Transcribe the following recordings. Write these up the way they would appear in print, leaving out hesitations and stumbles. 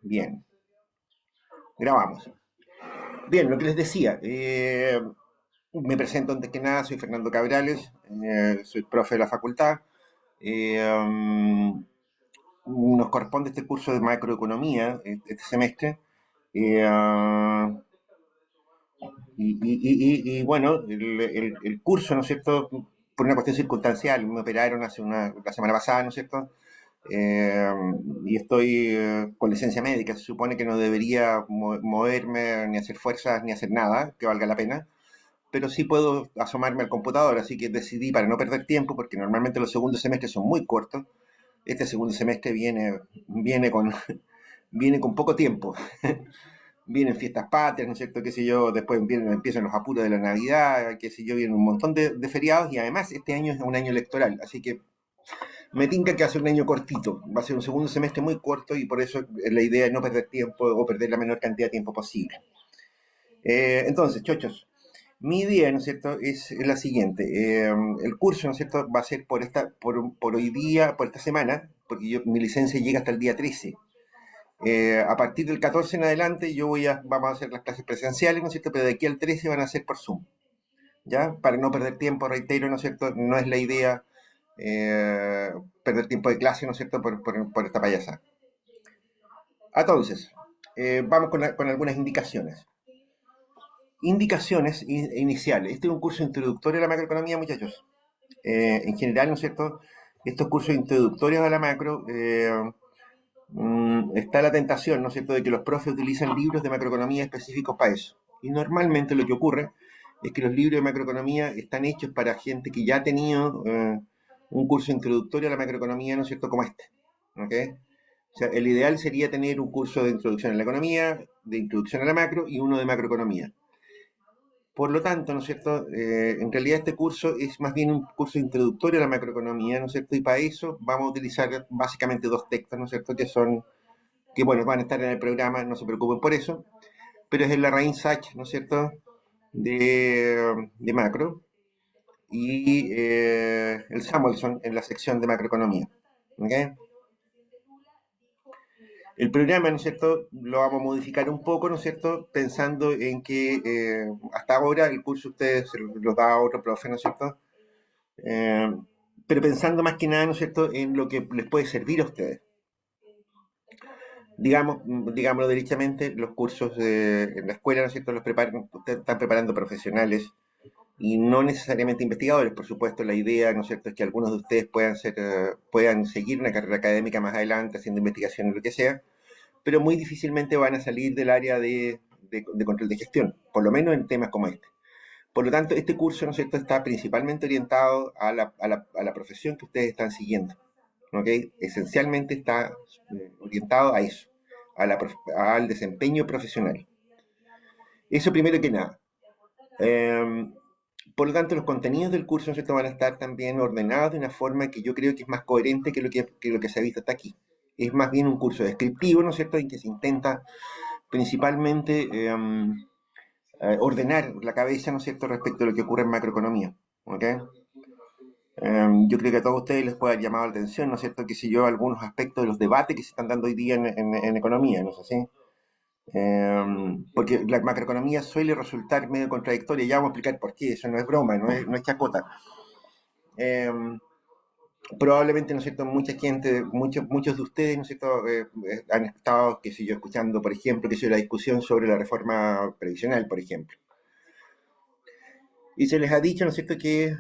Bien, grabamos. Bien, lo que les decía, me presento antes que nada, soy Fernando Cabrales, soy profe de la facultad. eh, um, Nos corresponde este curso de macroeconomía este semestre. eh, ah, y bueno, el curso, ¿no es cierto? Por una cuestión circunstancial, me operaron la semana pasada, ¿no es cierto? Eh, y estoy con licencia médica, se supone que no debería moverme, ni hacer fuerzas, ni hacer nada que valga la pena, pero sí puedo asomarme al computador, así que decidí para no perder tiempo, porque normalmente los segundos semestres son muy cortos. Este segundo semestre viene con, viene con poco tiempo. Vienen fiestas patrias, ¿no es cierto? Qué sé yo, después empiezan los apuros de la Navidad, qué sé yo, vienen un montón de feriados y además este año es un año electoral, así que me tinca que va a ser un año cortito, va a ser un segundo semestre muy corto y por eso la idea es no perder tiempo o perder la menor cantidad de tiempo posible. Entonces, chochos, mi idea, ¿no es cierto?, es la siguiente. El curso, ¿no es cierto?, va a ser por hoy día, por esta semana, porque mi licencia llega hasta el día 13. A partir del 14 en adelante vamos a hacer las clases presenciales, ¿no es cierto?, pero de aquí al 13 van a ser por Zoom, ¿ya? Para no perder tiempo, reitero, ¿no es cierto?, no es la idea eh, perder tiempo de clase, ¿no es cierto?, por esta payasa. Entonces, vamos con algunas indicaciones. Indicaciones iniciales. Este es un curso introductorio a la macroeconomía, muchachos. En general, ¿no es cierto? Estos cursos introductorios a la macro, está la tentación, ¿no es cierto?, de que los profes utilizan libros de macroeconomía específicos para eso. Y normalmente lo que ocurre es que los libros de macroeconomía están hechos para gente que ya ha tenido un curso introductorio a la macroeconomía, ¿no es cierto?, como este. ¿Ok? O sea, el ideal sería tener un curso de introducción a la economía, de introducción a la macro y uno de macroeconomía. Por lo tanto, ¿no es cierto? En realidad este curso es más bien un curso introductorio a la macroeconomía, ¿no es cierto? Y para eso vamos a utilizar básicamente dos textos, ¿no es cierto? Que bueno, van a estar en el programa, no se preocupen por eso, pero es el Larraín Sachs, ¿no es cierto?, de macro, y el Samuelson en la sección de macroeconomía. ¿Ok? El programa, ¿no es cierto?, lo vamos a modificar un poco, ¿no es cierto?, pensando en que hasta ahora el curso ustedes se los da a otro profe, ¿no es cierto?, eh, pero pensando más que nada, ¿no es cierto?, en lo que les puede servir a ustedes. Digámoslo derechamente, los cursos en la escuela, ¿no es cierto?, ustedes están preparando profesionales y no necesariamente investigadores, por supuesto. La idea, ¿no es cierto?, es que algunos de ustedes puedan seguir una carrera académica más adelante, haciendo investigación o lo que sea, pero muy difícilmente van a salir del área de control de gestión, por lo menos en temas como este. Por lo tanto, este curso, ¿no es cierto?, está principalmente orientado a la profesión que ustedes están siguiendo. ¿Ok? Esencialmente está orientado a eso, al desempeño profesional. Eso primero que nada. Eh, por lo tanto, los contenidos del curso, ¿no es cierto?, van a estar también ordenados de una forma que yo creo que es más coherente que lo que se ha visto hasta aquí. Es más bien un curso descriptivo, ¿no es cierto?, en que se intenta principalmente ordenar la cabeza, ¿no es cierto?, respecto a lo que ocurre en macroeconomía. ¿Ok? Yo creo que a todos ustedes les puede haber llamado la atención, ¿no es cierto?, que si yo algunos aspectos de los debates que se están dando hoy día en economía, ¿no es así? Porque la macroeconomía suele resultar medio contradictoria, ya vamos a explicar por qué, eso no es broma, no es chacota. Eh, Probablemente, ¿no es cierto?, mucha gente, muchos de ustedes, ¿no es cierto?, han estado, qué sé yo, escuchando, por ejemplo, que sé yo, la discusión sobre la reforma previsional, por ejemplo. Y se les ha dicho, ¿no es cierto?, que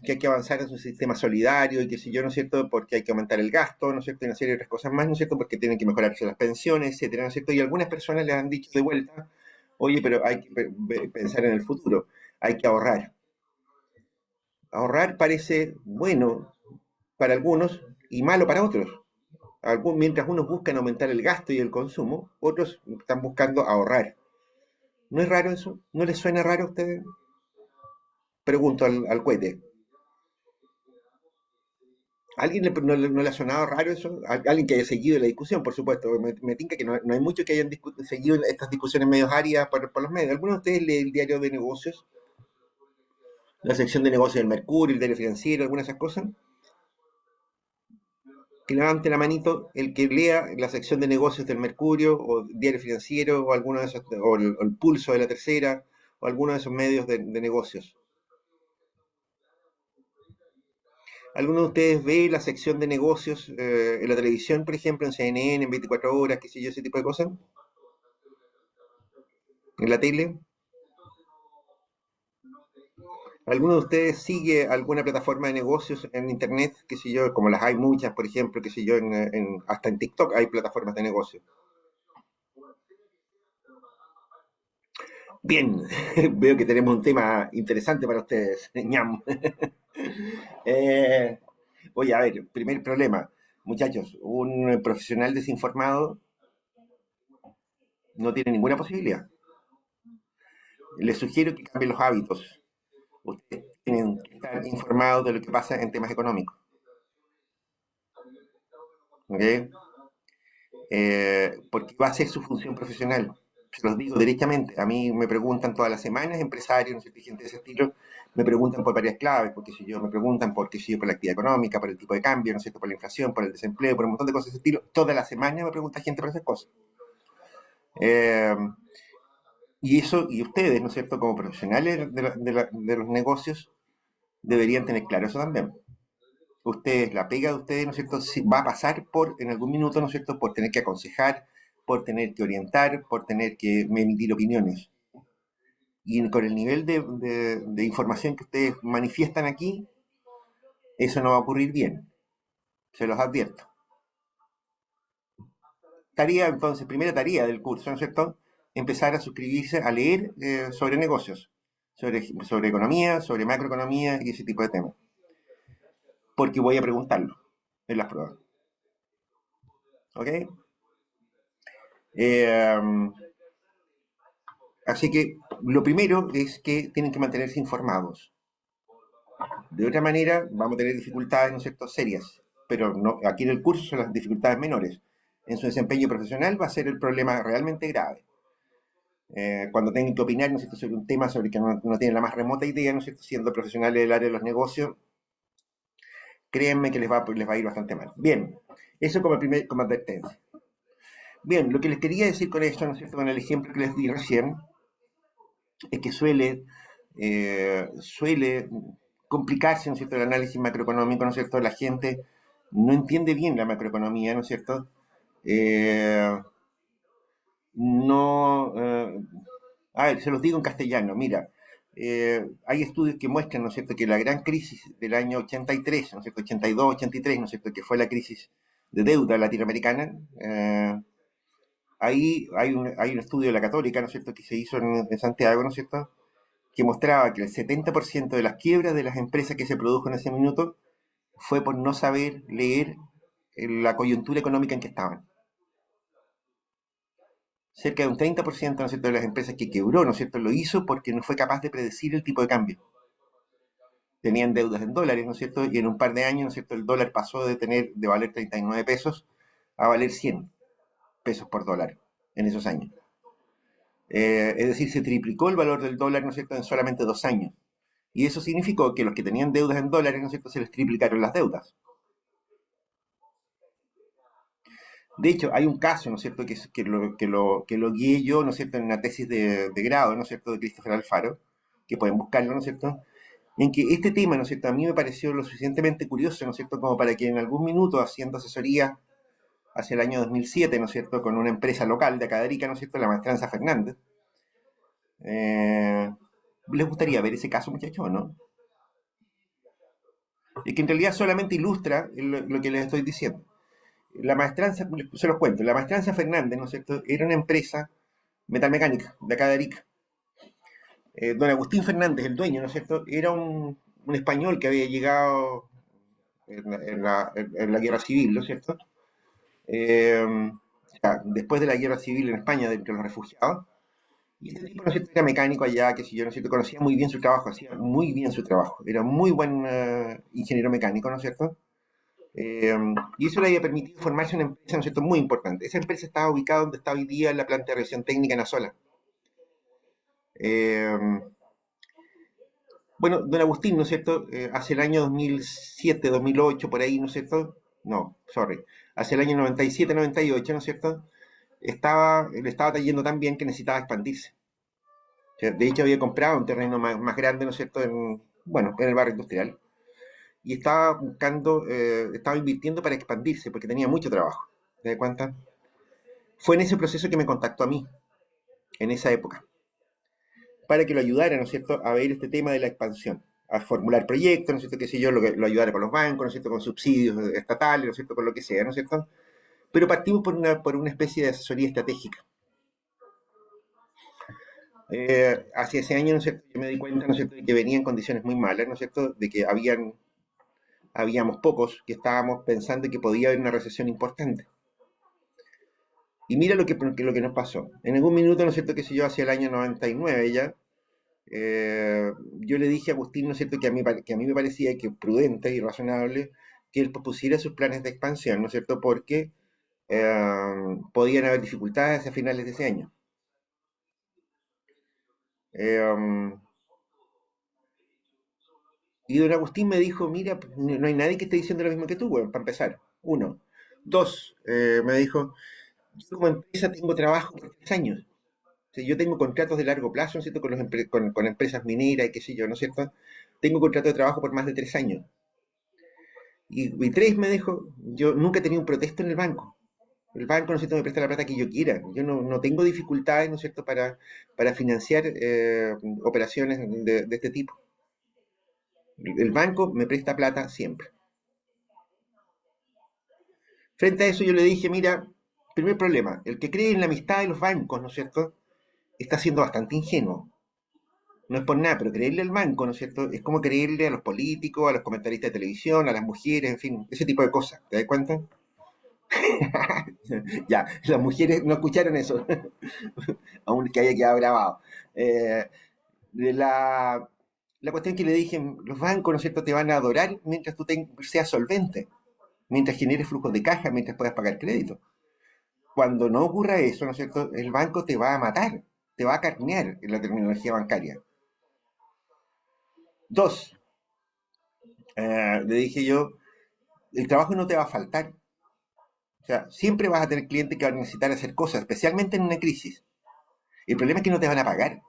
hay que avanzar en un sistema solidario y qué sé yo, ¿no es cierto?, porque hay que aumentar el gasto, ¿no es cierto?, y una serie de otras cosas más, ¿no es cierto?, porque tienen que mejorarse las pensiones, etcétera, ¿no es cierto? Y algunas personas les han dicho de vuelta, oye, pero hay que pensar en el futuro, hay que ahorrar. Ahorrar parece bueno para algunos y malo para otros. Mientras unos buscan aumentar el gasto y el consumo, otros están buscando ahorrar. ¿No es raro eso? ¿No les suena raro a ustedes? Pregunto al cohete. ¿A alguien no le ha sonado raro eso? Alguien que haya seguido la discusión, por supuesto. Me tinca que no hay muchos que hayan seguido estas discusiones medios áridas por los medios. ¿Alguno de ustedes lee el diario de negocios? La sección de negocios del Mercurio, el diario financiero, alguna de esas cosas. Que levante la manito el que lea la sección de negocios del Mercurio o Diario Financiero o alguno de esos, o el Pulso de la Tercera o alguno de esos medios de negocios. ¿Alguno de ustedes ve la sección de negocios en la televisión, por ejemplo, en CNN, en 24 horas, qué sé yo, ese tipo de cosas? ¿En la tele? ¿Alguno de ustedes sigue alguna plataforma de negocios en internet, qué sé yo, como las hay muchas, por ejemplo, qué sé yo, hasta en TikTok hay plataformas de negocios? Bien, veo que tenemos un tema interesante para ustedes, ñam. Eh, Oye, a ver, primer problema, muchachos, un profesional desinformado no tiene ninguna posibilidad. Les sugiero que cambien los hábitos. Ustedes tienen que estar informados de lo que pasa en temas económicos. ¿Ok? Porque va a ser su función profesional. Se los digo directamente. A mí me preguntan todas las semanas, empresarios, no sé, gente de ese estilo, me preguntan por varias claves, porque si yo me preguntan por qué si yo por la actividad económica, por el tipo de cambio, no sé, por la inflación, por el desempleo, por un montón de cosas de ese estilo. Todas las semanas me pregunta gente por esas cosas. Eh, y eso, y ustedes, ¿no es cierto?, como profesionales de los negocios, deberían tener claro eso también. Ustedes, la pega de ustedes, ¿no es cierto?, va a pasar por, en algún minuto, ¿no es cierto?, por tener que aconsejar, por tener que orientar, por tener que emitir opiniones. Y con el nivel de información que ustedes manifiestan aquí, eso no va a ocurrir bien, se los advierto. Tarea, entonces, primera tarea del curso, ¿no es cierto?, empezar a suscribirse, a leer sobre negocios, sobre economía, sobre macroeconomía y ese tipo de temas. Porque voy a preguntarlo en las pruebas. ¿Ok? Eh, Así que lo primero es que tienen que mantenerse informados. De otra manera, vamos a tener dificultades, ¿no es cierto?, serias. Pero no, aquí en el curso son las dificultades menores. En su desempeño profesional va a ser el problema realmente grave. Cuando tengan que opinar, ¿no es cierto?, sobre un tema sobre el que no tienen la más remota idea, ¿no es cierto?, siendo profesionales del área de los negocios, créanme que les va a ir bastante mal. Bien, eso como advertencia. Bien, lo que les quería decir con esto, ¿no es cierto?, con el ejemplo que les di recién, es que suele complicarse, ¿no es cierto?, el análisis macroeconómico, ¿no es cierto? La gente no entiende bien la macroeconomía, ¿no es cierto? Eh, no, a ver, se los digo en castellano, mira, hay estudios que muestran, ¿no es cierto?, que la gran crisis del año 83, ¿no es cierto?, 82, 83, ¿no es cierto?, que fue la crisis de deuda latinoamericana, ahí hay un estudio de la Católica, ¿no es cierto?, que se hizo en Santiago, ¿no es cierto?, que mostraba que el 70% de las quiebras de las empresas que se produjo en ese minuto fue por no saber leer la coyuntura económica en que estaban. Cerca de un 30%, ¿no es cierto?, de las empresas que quebró, ¿no es cierto?, lo hizo porque no fue capaz de predecir el tipo de cambio. Tenían deudas en dólares, ¿no es cierto?, y en un par de años, ¿no es cierto?, el dólar pasó de valer 39 pesos a valer 100 pesos por dólar en esos años. Es decir, se triplicó el valor del dólar, ¿no es cierto?, en solamente 2 años. Y eso significó que los que tenían deudas en dólares, ¿no es cierto?, se les triplicaron las deudas. De hecho, hay un caso, ¿no es cierto?, que lo guié yo, ¿no es cierto?, en una tesis de grado, ¿no es cierto?, de Christopher Alfaro, que pueden buscarlo, ¿no es cierto?, en que este tema, ¿no es cierto?, a mí me pareció lo suficientemente curioso, ¿no es cierto?, como para que en algún minuto, haciendo asesoría hacia el año 2007, ¿no es cierto?, con una empresa local de acá de Arica, ¿no es cierto?, la Maestranza Fernández, eh, les gustaría ver ese caso, muchachos, ¿no? Y que en realidad solamente ilustra lo que les estoy diciendo. La maestranza, se los cuento, la maestranza Fernández, ¿no es cierto?, era una empresa metalmecánica de acá de Arica. Don Agustín Fernández, el dueño, ¿no es cierto?, era un español que había llegado en la guerra civil, ¿no es cierto? Eh, o sea, después de la guerra civil en España, de entre los refugiados. Y este tipo, ¿no es cierto?, era mecánico allá, que si yo, ¿no es cierto?, conocía muy bien su trabajo, hacía muy bien su trabajo. Era muy buen ingeniero mecánico, ¿no es cierto? Eh, y eso le había permitido formarse una empresa, ¿no es cierto?, muy importante. Esa empresa estaba ubicada donde está hoy día la planta de revisión técnica en Azola. Eh, bueno, don Agustín, ¿no es cierto?, hacia el año 2007, 2008, por ahí, ¿no es cierto?, no, sorry, hacia el año 97, 98, ¿no es cierto? Le estaba yendo tan bien que necesitaba expandirse. O sea, de hecho, había comprado un terreno más grande, ¿no es cierto?, bueno, en el barrio industrial. Y estaba buscando, estaba invirtiendo para expandirse, porque tenía mucho trabajo. ¿Te das cuenta? Fue en ese proceso que me contactó a mí, en esa época, para que lo ayudara, ¿no es cierto?, a ver este tema de la expansión, a formular proyectos, ¿no es cierto?, qué sé yo, lo ayudara con los bancos, ¿no es cierto?, con subsidios estatales, ¿no es cierto?, con lo que sea, ¿no es cierto? Pero partimos por una especie de asesoría estratégica. Hacia ese año, ¿no es cierto?, yo me di cuenta, ¿no es cierto?, de que venían condiciones muy malas, ¿no es cierto?, de que habíamos pocos que estábamos pensando que podía haber una recesión importante. Y mira lo que nos pasó. En algún minuto, ¿no es cierto?, que si yo hacia el año 99 ya, yo le dije a Agustín, ¿no es cierto?, que a mí me parecía que prudente y razonable que él propusiera sus planes de expansión, ¿no es cierto?, porque podían haber dificultades hacia finales de ese año. Eh, y don Agustín me dijo, mira, no hay nadie que esté diciendo lo mismo que tú, bueno, para empezar. Uno. Dos, me dijo, yo como empresa tengo trabajo por 3 años. O sea, yo tengo contratos de largo plazo, ¿no es cierto?, con empresas mineras y qué sé yo, ¿no es cierto? Tengo contrato de trabajo por más de 3 años. Y tres, me dijo, yo nunca he tenido un protesto en el banco. El banco, ¿no es cierto?, me presta la plata que yo quiera. Yo no tengo dificultades, ¿no es cierto?, para financiar operaciones de este tipo. El banco me presta plata siempre. Frente a eso yo le dije, mira, primer problema, el que cree en la amistad de los bancos, ¿no es cierto?, está siendo bastante ingenuo. No es por nada, pero creerle al banco, ¿no es cierto?, es como creerle a los políticos, a los comentaristas de televisión, a las mujeres, en fin, ese tipo de cosas. ¿Te das cuenta? Ya, las mujeres no escucharon eso, aunque haya quedado grabado. Eh, la, la cuestión que le dije, los bancos, ¿no es cierto?, te van a adorar mientras tú seas solvente, mientras generes flujos de caja, mientras puedas pagar crédito. Cuando no ocurra eso, ¿no es cierto?, el banco te va a matar, te va a carnear en la terminología bancaria. Dos, le dije yo, el trabajo no te va a faltar. O sea, siempre vas a tener clientes que van a necesitar hacer cosas, especialmente en una crisis. El problema es que no te van a pagar.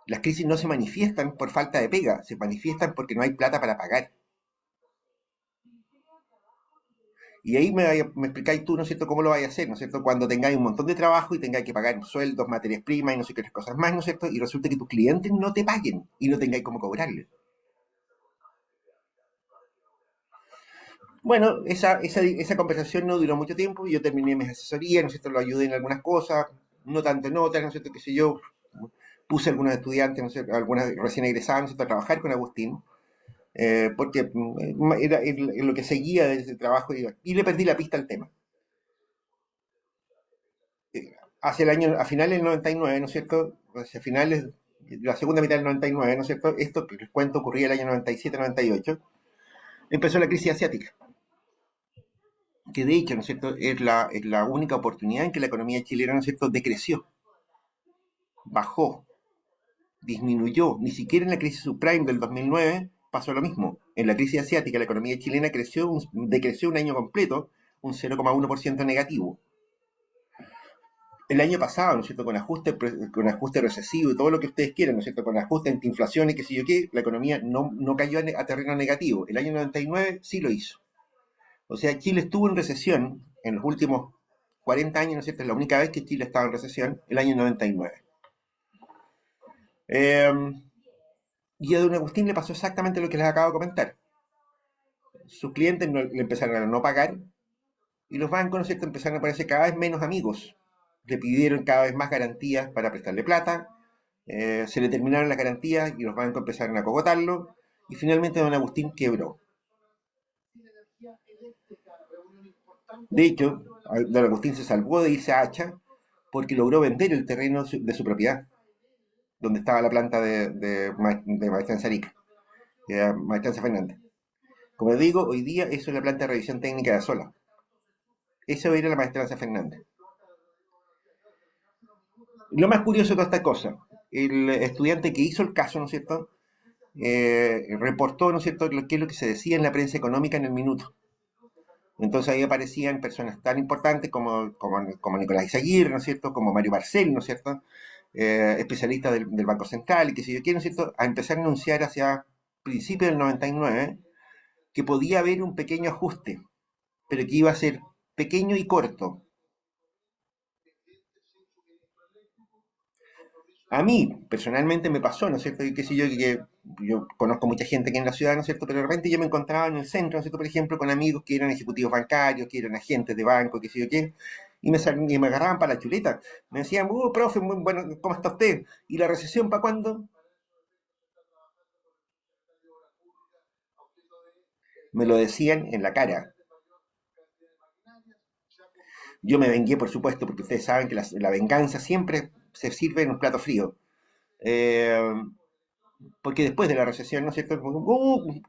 Las crisis no se manifiestan por falta de pega, se manifiestan porque no hay plata para pagar. Y ahí me explicáis tú, ¿no es cierto?, cómo lo vais a hacer, ¿no es cierto?, cuando tengáis un montón de trabajo y tengáis que pagar sueldos, materias primas y no sé qué cosas más, ¿no es cierto?, y resulta que tus clientes no te paguen y no tengáis cómo cobrarles. Bueno, esa conversación no duró mucho tiempo, yo terminé mis asesorías, ¿no es cierto?, lo ayudé en algunas cosas, no tanto en otras, ¿no es cierto?, qué sé yo, puse a algunos estudiantes, ¿no es cierto?, algunas recién egresadas, ¿no es cierto?, a trabajar con Agustín, porque era lo que seguía de ese trabajo y le perdí la pista al tema. Hacia el año, a finales del 99, ¿no es cierto?, hacia finales, la segunda mitad del 99, ¿no es cierto?, esto que les cuento ocurría el año 97, 98, empezó la crisis asiática, que de hecho, ¿no es cierto?, es la única oportunidad en que la economía chilena, ¿no es cierto?, decreció, bajó, disminuyó. Ni siquiera en la crisis subprime del 2009 pasó lo mismo. En la crisis asiática la economía chilena decreció un año completo, un 0,1% negativo. El año pasado, ¿no es cierto?, con ajuste recesivo y todo lo que ustedes quieran, ¿no es cierto?, con ajuste antiinflación y qué sé yo qué, la economía no cayó a terreno negativo. El año 99 sí lo hizo. O sea, Chile estuvo en recesión en los últimos 40 años, ¿no es cierto? Es la única vez que Chile estaba en recesión, el año 99. Eh, y a don Agustín le pasó exactamente lo que les acabo de comentar. Sus clientes le empezaron a no pagar y los bancos, ¿no es cierto?, empezaron a ponerse cada vez menos amigos. Le pidieron cada vez más garantías para prestarle plata, se le terminaron las garantías y los bancos empezaron a cogotarlo y finalmente don Agustín quebró. De hecho, don Agustín se salvó de irse a Hacha porque logró vender el terreno de su propiedad, donde estaba la planta de Maestranza Arica, Maestranza Fernández. Como digo, hoy día eso es la planta de revisión técnica de Sola. Eso era la Maestranza Fernández. Lo más curioso de toda esta cosa, el estudiante que hizo el caso, ¿no es cierto?, reportó, ¿no es cierto?, qué es lo que se decía en la prensa económica en el minuto. Entonces ahí aparecían personas tan importantes como Nicolás Aguirre, ¿no es cierto? Como Mario Marcel, ¿no es cierto? Especialistas del Banco Central y qué sé yo qué, ¿no es cierto? A empezar a anunciar hacia principios del 99 que podía haber un pequeño ajuste, pero que iba a ser pequeño y corto. A mí, personalmente, me pasó, ¿no es cierto? Y qué sé yo, que yo conozco mucha gente aquí en la ciudad, ¿no es cierto? Pero de repente yo me encontraba en el centro, ¿no es cierto? Por ejemplo, con amigos que eran ejecutivos bancarios, que eran agentes de banco, qué sé yo qué, y me agarraban para la chuleta. Me decían, profe, muy bueno, ¿cómo está usted? ¿Y la recesión para cuándo? Me lo decían en la cara. Yo me vengué, por supuesto, porque ustedes saben que la venganza siempre se sirve en un plato frío. Eh, Porque después de la recesión, ¿no es cierto?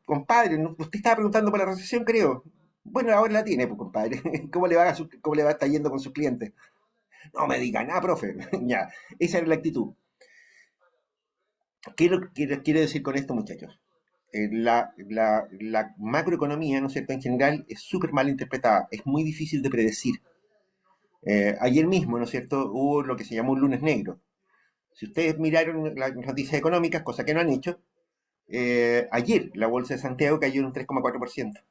Compadre, usted estaba preguntando por la recesión, creo. Bueno, ahora la tiene, pues, compadre. ¿Cómo le va a estar yendo con sus clientes? No me diga nada, profe. Ya, esa era la actitud. ¿Qué quiero decir con esto, muchachos? La macroeconomía, ¿no es cierto?, en general es súper mal interpretada, es muy difícil de predecir. Ayer mismo, ¿no es cierto?, hubo lo que se llamó un lunes negro. Si ustedes miraron las noticias económicas, cosa que no han hecho, ayer la bolsa de Santiago cayó en un 3,4%.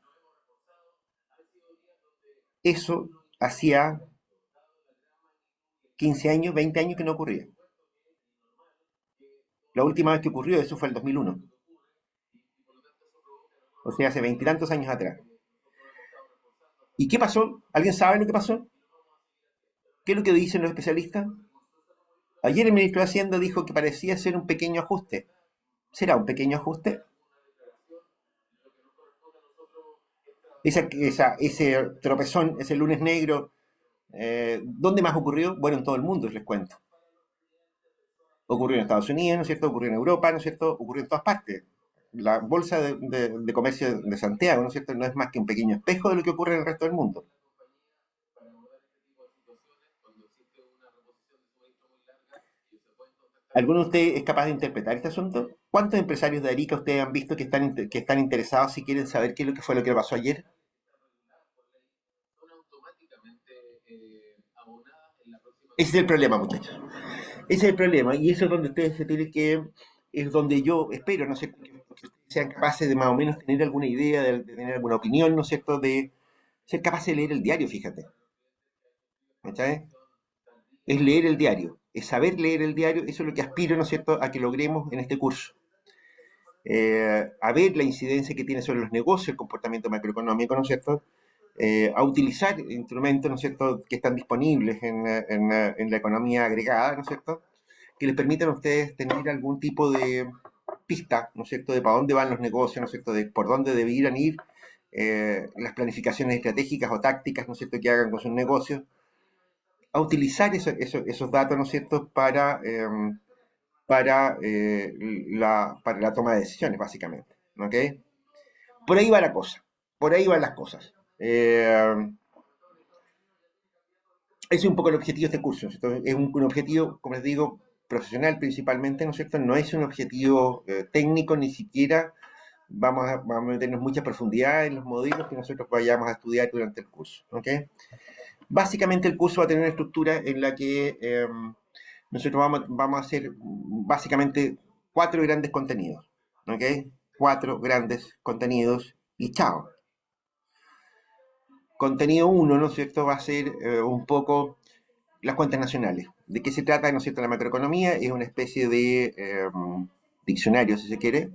Eso hacía 15 años, 20 años que no ocurría. La última vez que ocurrió eso fue el 2001. O sea, hace veintitantos años atrás. ¿Y qué pasó? ¿Alguien sabe lo que pasó? ¿Qué es lo que dicen los especialistas? Ayer el ministro de Hacienda dijo que parecía ser un pequeño ajuste. ¿Será un pequeño ajuste? Ese tropezón, ese lunes negro, ¿dónde más ocurrió? Bueno, en todo el mundo, les cuento. Ocurrió en Estados Unidos, ¿no es cierto? Ocurrió en Europa, ¿no es cierto? Ocurrió en todas partes. La bolsa de comercio de Santiago, ¿no es cierto? No es más que un pequeño espejo de lo que ocurre en el resto del mundo. ¿Alguno de ustedes es capaz de interpretar este asunto? ¿Cuántos empresarios de Arica ustedes han visto que están interesados si quieren saber qué es lo que fue lo que pasó ayer? Ese es el problema, muchachos. Ese es el problema, y eso es donde ustedes se tienen que, es donde yo espero, ¿no es cierto?, que ustedes sean capaces de más o menos tener alguna idea, de tener alguna opinión, ¿no es cierto?, de ser capaces de leer el diario, fíjate. ¿Cachai? Es leer el diario, es saber leer el diario, eso es lo que aspiro, ¿no es cierto?, a que logremos en este curso. A ver la incidencia que tiene sobre los negocios el comportamiento macroeconómico, ¿no es cierto?, a utilizar instrumentos, ¿no es cierto?, que están disponibles en la economía agregada, ¿no es cierto?, que les permitan a ustedes tener algún tipo de pista, ¿no es cierto?, de para dónde van los negocios, ¿no es cierto?, de por dónde deberían ir las planificaciones estratégicas o tácticas, ¿no es cierto?, que hagan con sus negocios, a utilizar esos datos, ¿no es cierto?, para la toma de decisiones, básicamente. ¿Ok? Por ahí va la cosa, por ahí van las cosas. Ese es un poco el objetivo de este curso, ¿no es cierto? Es un objetivo, como les digo, profesional principalmente, ¿no es cierto? No es un objetivo técnico, ni siquiera vamos a meternos mucha profundidad en los modelos que nosotros vayamos a estudiar durante el curso. ¿Ok? Básicamente el curso va a tener una estructura en la que nosotros vamos a hacer básicamente cuatro grandes contenidos. ¿Ok? Cuatro grandes contenidos y chao. Contenido uno, ¿no es cierto?, va a ser un poco las cuentas nacionales. ¿De qué se trata, no es cierto? La macroeconomía es una especie de diccionario, si se quiere,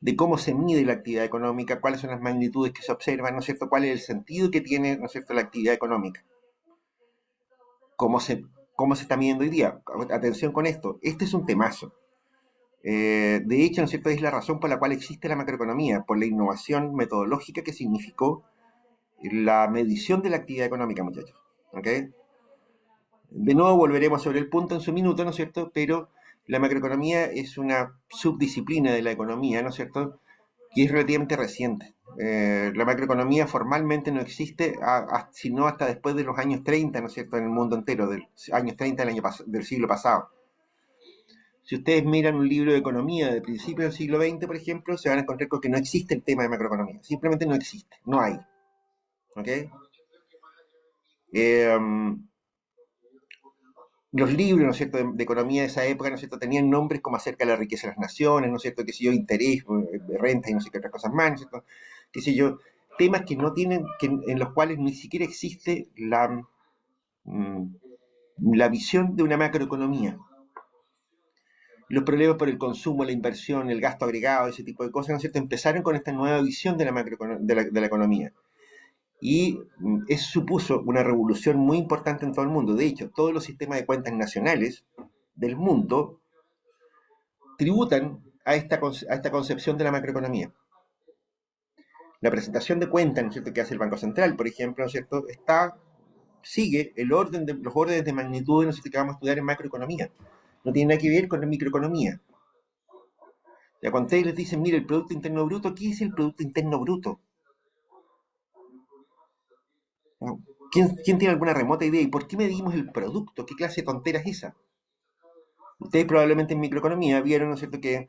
de cómo se mide la actividad económica, cuáles son las magnitudes que se observan, ¿no es cierto?, cuál es el sentido que tiene, ¿no es cierto?, la actividad económica. ¿Cómo cómo se está midiendo hoy día? Atención con esto, este es un temazo. De hecho, ¿no es cierto?, es la razón por la cual existe la macroeconomía, por la innovación metodológica que significó la medición de la actividad económica, muchachos. ¿Ok? De nuevo volveremos sobre el punto en su minuto, ¿no es cierto? Pero la macroeconomía es una subdisciplina de la economía, ¿no es cierto?, que es relativamente reciente. La macroeconomía formalmente no existe sino hasta después de los años 30, ¿no es cierto?, en el mundo entero, de los años 30 del siglo pasado. Si ustedes miran un libro de economía de principios del siglo XX, por ejemplo, se van a encontrar con que no existe el tema de macroeconomía. Simplemente no existe, no hay. ¿ok? Eh, los libros, ¿no es cierto?, de economía de esa época, ¿no es cierto?, tenían nombres como acerca de la riqueza de las naciones, ¿no es cierto?, qué sé yo, interés, renta y no sé qué otras cosas más, ¿no es cierto?, qué sé yo, temas que no tienen, en los cuales ni siquiera existe mm, la visión de una macroeconomía. Los problemas por el consumo, la inversión, el gasto agregado, ese tipo de cosas, ¿no es cierto?, empezaron con esta nueva visión de la, de la economía. Y eso supuso una revolución muy importante en todo el mundo. De hecho, todos los sistemas de cuentas nacionales del mundo tributan a esta concepción de la macroeconomía. La presentación de cuentas, ¿no es cierto?, que hace el Banco Central, por ejemplo, ¿no es cierto?, sigue los órdenes de magnitud, ¿no es cierto?, que vamos a estudiar en macroeconomía. No tiene nada que ver con la microeconomía. Ya cuando ustedes les dicen, mire, el Producto Interno Bruto, ¿qué es el Producto Interno Bruto? ¿No? ¿Quién tiene alguna remota idea? ¿Y por qué medimos el producto? ¿Qué clase de tontera es esa? Ustedes probablemente en microeconomía vieron, ¿no es cierto?, que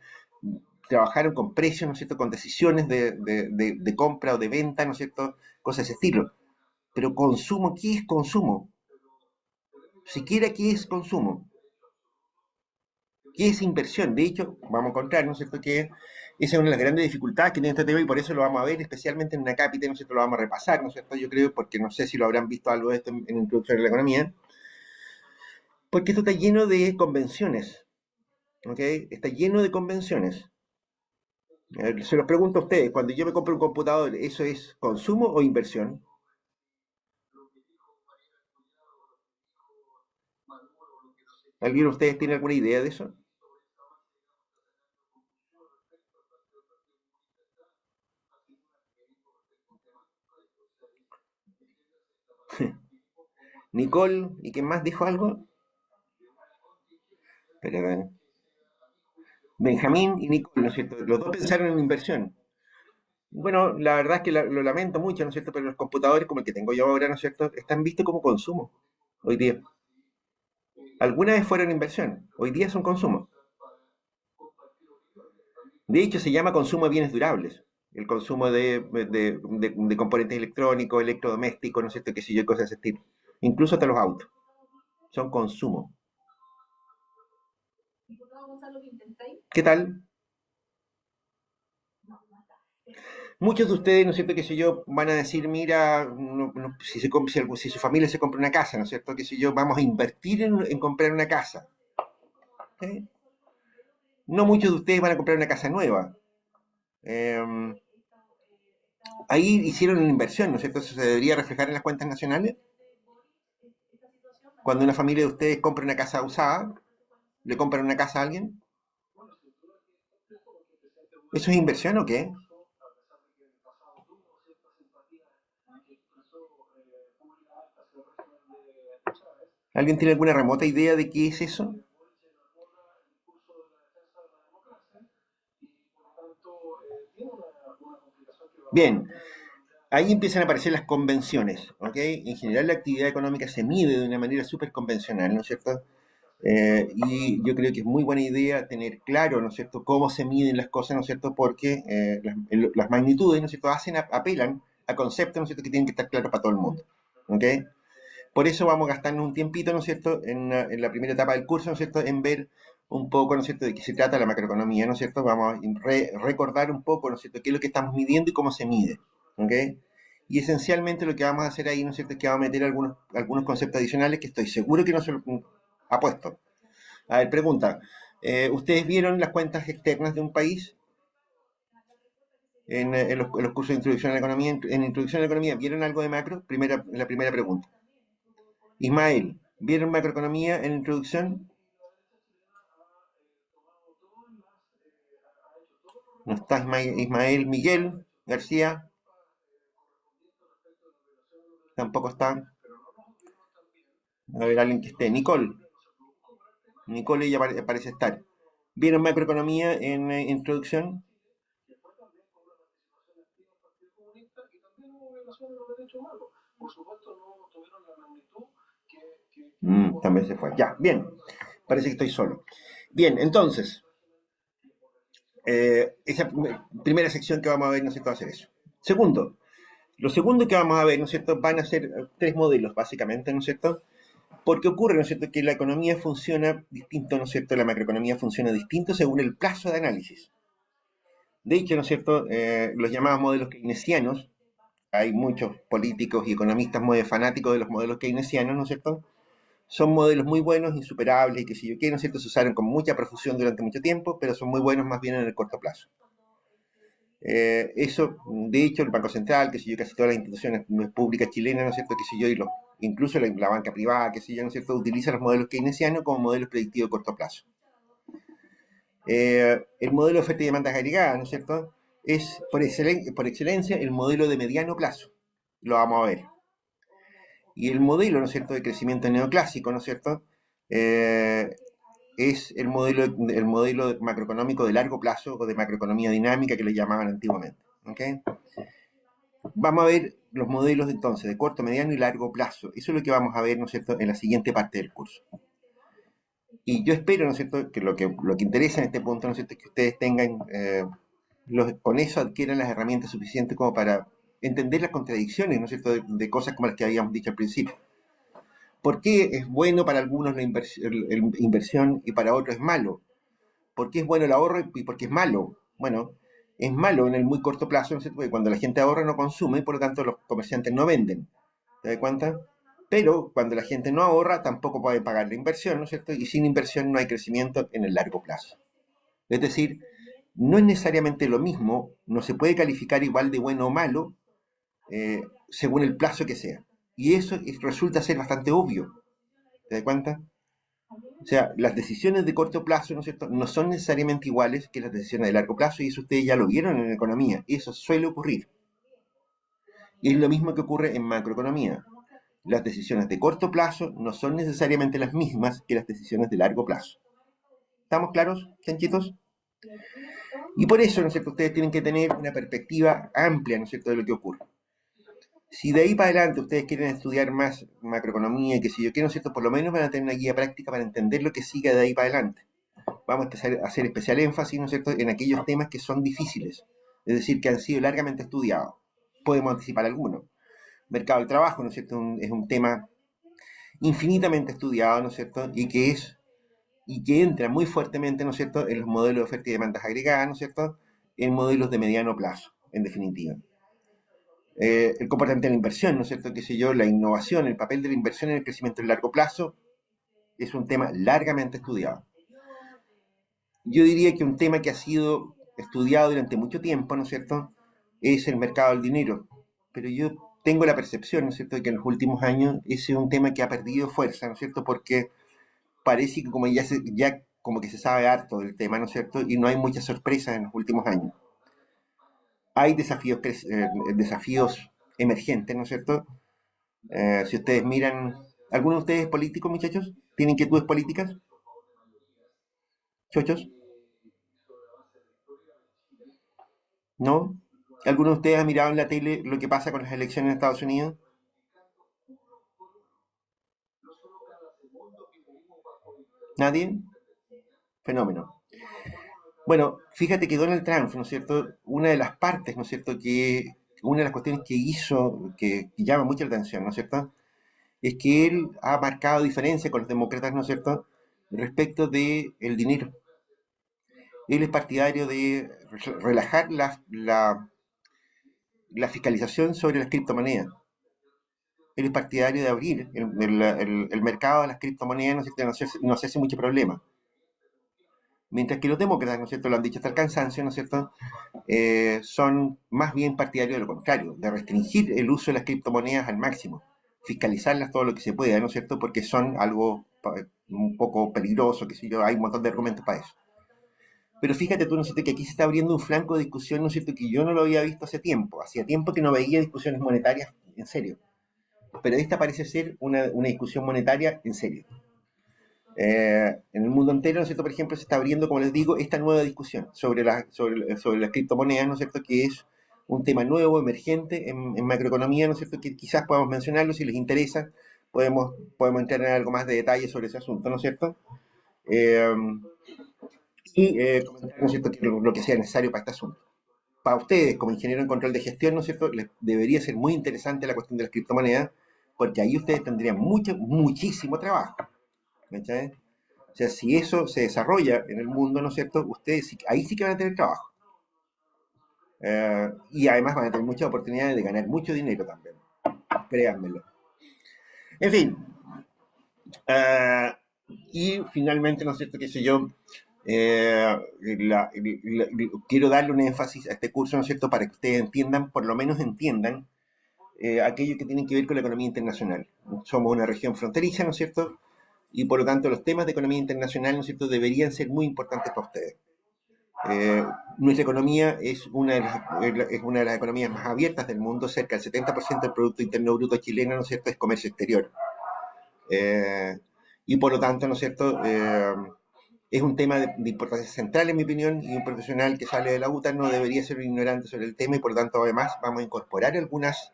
trabajaron con precios, ¿no es cierto?, con decisiones de compra o de venta, ¿no es cierto?, cosas de ese estilo. Pero consumo, ¿qué es consumo? Siquiera qué es consumo. ¿Qué es inversión? De hecho, vamos a encontrar, ¿no es cierto?, que esa es una de las grandes dificultades que tiene este tema y por eso lo vamos a ver especialmente en una cápita, ¿no es cierto?, lo vamos a repasar, ¿no es cierto?, yo creo, porque no sé si lo habrán visto algo de esto en Introducción a la Economía, porque esto está lleno de convenciones, ¿ok? Está lleno de convenciones. Se los pregunto a ustedes, cuando yo me compro un computador, ¿eso es consumo o inversión? ¿Alguien de ustedes tiene alguna idea de eso? Nicole, ¿y quién más dijo algo? Pero, Benjamín y Nicole, ¿no es cierto? Los dos pensaron en inversión. Bueno, la verdad es que lo lamento mucho, ¿no es cierto? Pero los computadores como el que tengo yo ahora, ¿no es cierto?, están vistos como consumo hoy día. Alguna vez fueron inversión, hoy día son consumo. De hecho, se llama consumo de bienes durables. El consumo de componentes electrónicos, electrodomésticos, ¿no es cierto?, qué sé yo, cosas de ese estilo. Incluso hasta los autos. Son consumo. ¿Qué tal? Muchos de ustedes, ¿no es cierto?, qué sé yo, van a decir, mira, si su familia se compra una casa, ¿no es cierto?, qué sé yo, vamos a invertir en comprar una casa. ¿Eh? No muchos de ustedes van a comprar una casa nueva. Eh, ahí hicieron una inversión, ¿no es cierto? Eso se debería reflejar en las cuentas nacionales. Cuando una familia de ustedes compra una casa usada, le compran una casa a alguien. ¿Eso es inversión o qué? ¿Alguien tiene alguna remota idea de qué es eso? Bien, ahí empiezan a aparecer las convenciones, ¿ok? En general la actividad económica se mide de una manera súper convencional, ¿no es cierto? Y yo creo que es muy buena idea tener claro, ¿no es cierto?, cómo se miden las cosas, ¿no es cierto?, porque las magnitudes, ¿no es cierto?, apelan a conceptos, ¿no es cierto?, que tienen que estar claros para todo el mundo, ¿ok? Por eso vamos a gastarnos un tiempito, ¿no es cierto?, en la primera etapa del curso, ¿no es cierto?, en ver un poco, ¿no es cierto?, de qué se trata la macroeconomía, ¿no es cierto? Vamos a recordar un poco, ¿no es cierto?, qué es lo que estamos midiendo y cómo se mide, ¿ok? Y esencialmente lo que vamos a hacer ahí, ¿no es cierto?, es que vamos a meter algunos conceptos adicionales que estoy seguro que no se lo apuesto. A ver, pregunta. ¿Ustedes vieron las cuentas externas de un país en los cursos de introducción a la economía? En introducción a la economía, ¿vieron algo de macro? La primera pregunta. Ismael, ¿vieron macroeconomía en introducción? No está Ismael. Miguel García, tampoco está. A ver, alguien que esté. Nicole, ella parece estar. ¿Vieron macroeconomía en introducción? También se fue. Ya, bien. Parece que estoy solo. Bien, entonces, esa primera sección que vamos a ver, ¿no es cierto?, va a ser eso. Segundo, Lo segundo que vamos a ver, ¿no es cierto?, van a ser tres modelos, básicamente, ¿no es cierto? Porque ocurre, ¿no es cierto?, que la economía funciona distinto, ¿no es cierto?, la macroeconomía funciona distinto según el plazo de análisis. De hecho, ¿no es cierto?, los llamados modelos keynesianos, hay muchos políticos y economistas muy fanáticos de los modelos keynesianos, ¿no es cierto?, son modelos muy buenos, insuperables, y que si yo quiero, ¿no es cierto?, se usaron con mucha profusión durante mucho tiempo, pero son muy buenos más bien en el corto plazo. Eso, de hecho, el Banco Central, que sé yo, casi todas las instituciones públicas chilenas, ¿no es cierto?, que sé yo, incluso la banca privada, que sé yo, ¿no es cierto?, utilizan los modelos keynesianos como modelos predictivos de corto plazo. El modelo de oferta y demanda agregada, ¿no es cierto?, es por excelencia el modelo de mediano plazo. Lo vamos a ver. Y el modelo, ¿no es cierto?, de crecimiento neoclásico, ¿no es cierto?, eh, es el modelo macroeconómico de largo plazo o de macroeconomía dinámica que le llamaban antiguamente. ¿Okay? Vamos a ver los modelos entonces de corto, mediano y largo plazo. Eso es lo que vamos a ver, ¿no es cierto?, en la siguiente parte del curso. Y yo espero, ¿no es cierto?, que lo que interesa en este punto, ¿no es cierto?, es que ustedes tengan, con eso adquieran las herramientas suficientes como para entender las contradicciones, ¿no es cierto?, de cosas como las que habíamos dicho al principio. ¿Por qué es bueno para algunos la inversión y para otros es malo? ¿Por qué es bueno el ahorro y por qué es malo? Bueno, es malo en el muy corto plazo, ¿no es cierto?, porque cuando la gente ahorra no consume y por lo tanto los comerciantes no venden. ¿Te das cuenta? Pero cuando la gente no ahorra tampoco puede pagar la inversión, ¿no es cierto? Y sin inversión no hay crecimiento en el largo plazo. Es decir, no es necesariamente lo mismo, no se puede calificar igual de bueno o malo según el plazo que sea. Y eso resulta ser bastante obvio. ¿Te das cuenta? O sea, las decisiones de corto plazo, ¿no es cierto?, no son necesariamente iguales que las decisiones de largo plazo, y eso ustedes ya lo vieron en economía. Eso suele ocurrir. Y es lo mismo que ocurre en macroeconomía. Las decisiones de corto plazo no son necesariamente las mismas que las decisiones de largo plazo. ¿Estamos claros, chanchitos? Y por eso, ¿no es cierto?, ustedes tienen que tener una perspectiva amplia, ¿no es cierto?, de lo que ocurre. Si de ahí para adelante ustedes quieren estudiar más macroeconomía y qué sé yo qué, ¿no es cierto?, por lo menos van a tener una guía práctica para entender lo que sigue de ahí para adelante. Vamos a empezar a hacer especial énfasis, ¿no es cierto?, en aquellos temas que son difíciles, es decir, que han sido largamente estudiados. Podemos anticipar algunos. Mercado del trabajo, ¿no es cierto?, es un tema infinitamente estudiado, ¿no es cierto?, y que entra muy fuertemente, ¿no es cierto?, en los modelos de oferta y demandas agregadas, ¿no es cierto?, en modelos de mediano plazo, en definitiva. El comportamiento de la inversión, ¿no es cierto?, qué sé yo, la innovación, el papel de la inversión en el crecimiento a largo plazo, es un tema largamente estudiado. Yo diría que un tema que ha sido estudiado durante mucho tiempo, ¿no es cierto?, es el mercado del dinero. Pero yo tengo la percepción, ¿no es cierto?, de que en los últimos años ese es un tema que ha perdido fuerza, ¿no es cierto?, porque parece que como ya como que se sabe harto del tema, ¿no es cierto?, y no hay muchas sorpresas en los últimos años. Hay desafíos emergentes, ¿no es cierto? Si ustedes miran, ¿algunos de ustedes políticos, muchachos? ¿Tienen inquietudes políticas? ¿Chochos? ¿No? ¿Alguno de ustedes ha mirado en la tele lo que pasa con las elecciones en Estados Unidos? ¿Nadie? Fenómeno. Bueno, fíjate que Donald Trump, ¿no es cierto?, una de las partes, ¿no es cierto?, una de las cuestiones que hizo, que llama mucho la atención, ¿no es cierto?, es que él ha marcado diferencia con los demócratas, ¿no es cierto?, respecto del dinero. Él es partidario de relajar la fiscalización sobre las criptomonedas. Él es partidario de abrir el mercado de las criptomonedas, ¿no es cierto?, no se hace mucho problema. Mientras que los demócratas, ¿no es cierto?, lo han dicho hasta el cansancio, ¿no es cierto?, son más bien partidarios de lo contrario, de restringir el uso de las criptomonedas al máximo, fiscalizarlas todo lo que se pueda, ¿no es cierto?, porque son algo un poco peligroso, que sé yo, hay un montón de argumentos para eso. Pero fíjate tú, ¿no es cierto?, que aquí se está abriendo un flanco de discusión, ¿no es cierto?, que yo no lo había visto hace tiempo. Hacía tiempo que no veía discusiones monetarias en serio. Pero esta parece ser una discusión monetaria en serio. En el mundo entero, ¿no es cierto?, por ejemplo, se está abriendo, como les digo, esta nueva discusión sobre las criptomonedas, ¿no es cierto?, que es un tema nuevo, emergente en macroeconomía, ¿no es cierto?, que quizás podamos mencionarlo si les interesa, podemos entrar en algo más de detalle sobre ese asunto, ¿no es cierto? Eh, y comentar, ¿no es cierto?, que lo que sea necesario para este asunto. para ustedes, como ingeniero en control de gestión, ¿no es cierto?, les debería ser muy interesante la cuestión de las criptomonedas, porque ahí ustedes tendrían muchísimo trabajo. ¿Cachai? O sea, si eso se desarrolla en el mundo, ¿no es cierto?, ustedes ahí sí que van a tener trabajo. Y además van a tener muchas oportunidades de ganar mucho dinero también, créanmelo. En fin, y finalmente, ¿no es cierto?, qué sé yo, quiero darle un énfasis a este curso, ¿no es cierto?, para que ustedes entiendan, por lo menos entiendan, aquello que tiene que ver con la economía internacional. Somos una región fronteriza, ¿no es cierto?, y por lo tanto los temas de economía internacional, ¿no es cierto?, deberían ser muy importantes para ustedes. Nuestra economía es una de las economías más abiertas del mundo. Cerca del 70% del Producto Interno Bruto chileno, ¿no es cierto?, es comercio exterior. Y por lo tanto, ¿no es cierto?, es un tema de importancia central, en mi opinión, y un profesional que sale de la UTA no debería ser un ignorante sobre el tema, y por lo tanto, además, vamos a incorporar algunas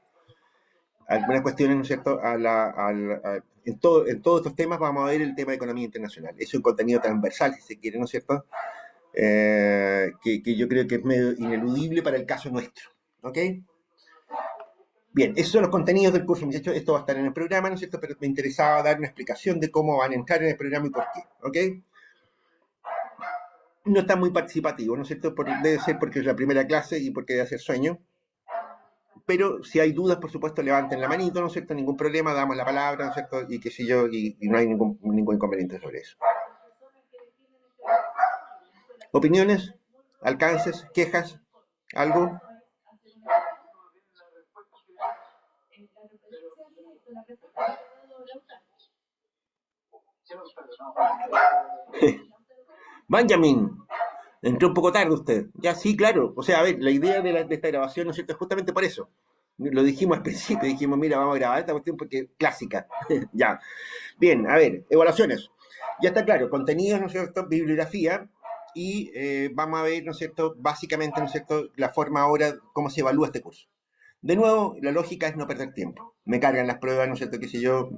cuestiones, ¿no es cierto?, en todos estos temas vamos a ver el tema de economía internacional. Es un contenido transversal, si se quiere, ¿no es cierto?, que yo creo que es medio ineludible para el caso nuestro. ¿Ok? Bien, esos son los contenidos del curso, muchachos. Esto va a estar en el programa, ¿no es cierto?, pero me interesaba dar una explicación de cómo van a entrar en el programa y por qué. ¿Ok? No está muy participativo, ¿no es cierto? Debe ser porque es la primera clase y porque debe hacer sueño. Pero si hay dudas, por supuesto, levanten la manito, ¿no es cierto? Ningún problema, damos la palabra, ¿no es cierto? Y qué sé yo, y no hay ningún inconveniente sobre eso. ¿Opiniones? ¿Alcances? ¿Quejas? ¿Algo? Benjamin, entró un poco tarde usted. Ya, sí, claro. O sea, a ver, la idea de esta grabación, ¿no es cierto?, es justamente por eso. Lo dijimos al principio, dijimos, mira, vamos a grabar esta cuestión porque es clásica. Ya. Bien, a ver, evaluaciones. Ya está claro, contenidos, ¿no es cierto?, bibliografía, y vamos a ver, ¿no es cierto?, básicamente, ¿no es cierto?, la forma ahora, cómo se evalúa este curso. De nuevo, la lógica es no perder tiempo. Me cargan las pruebas, ¿no es cierto?, qué sé yo.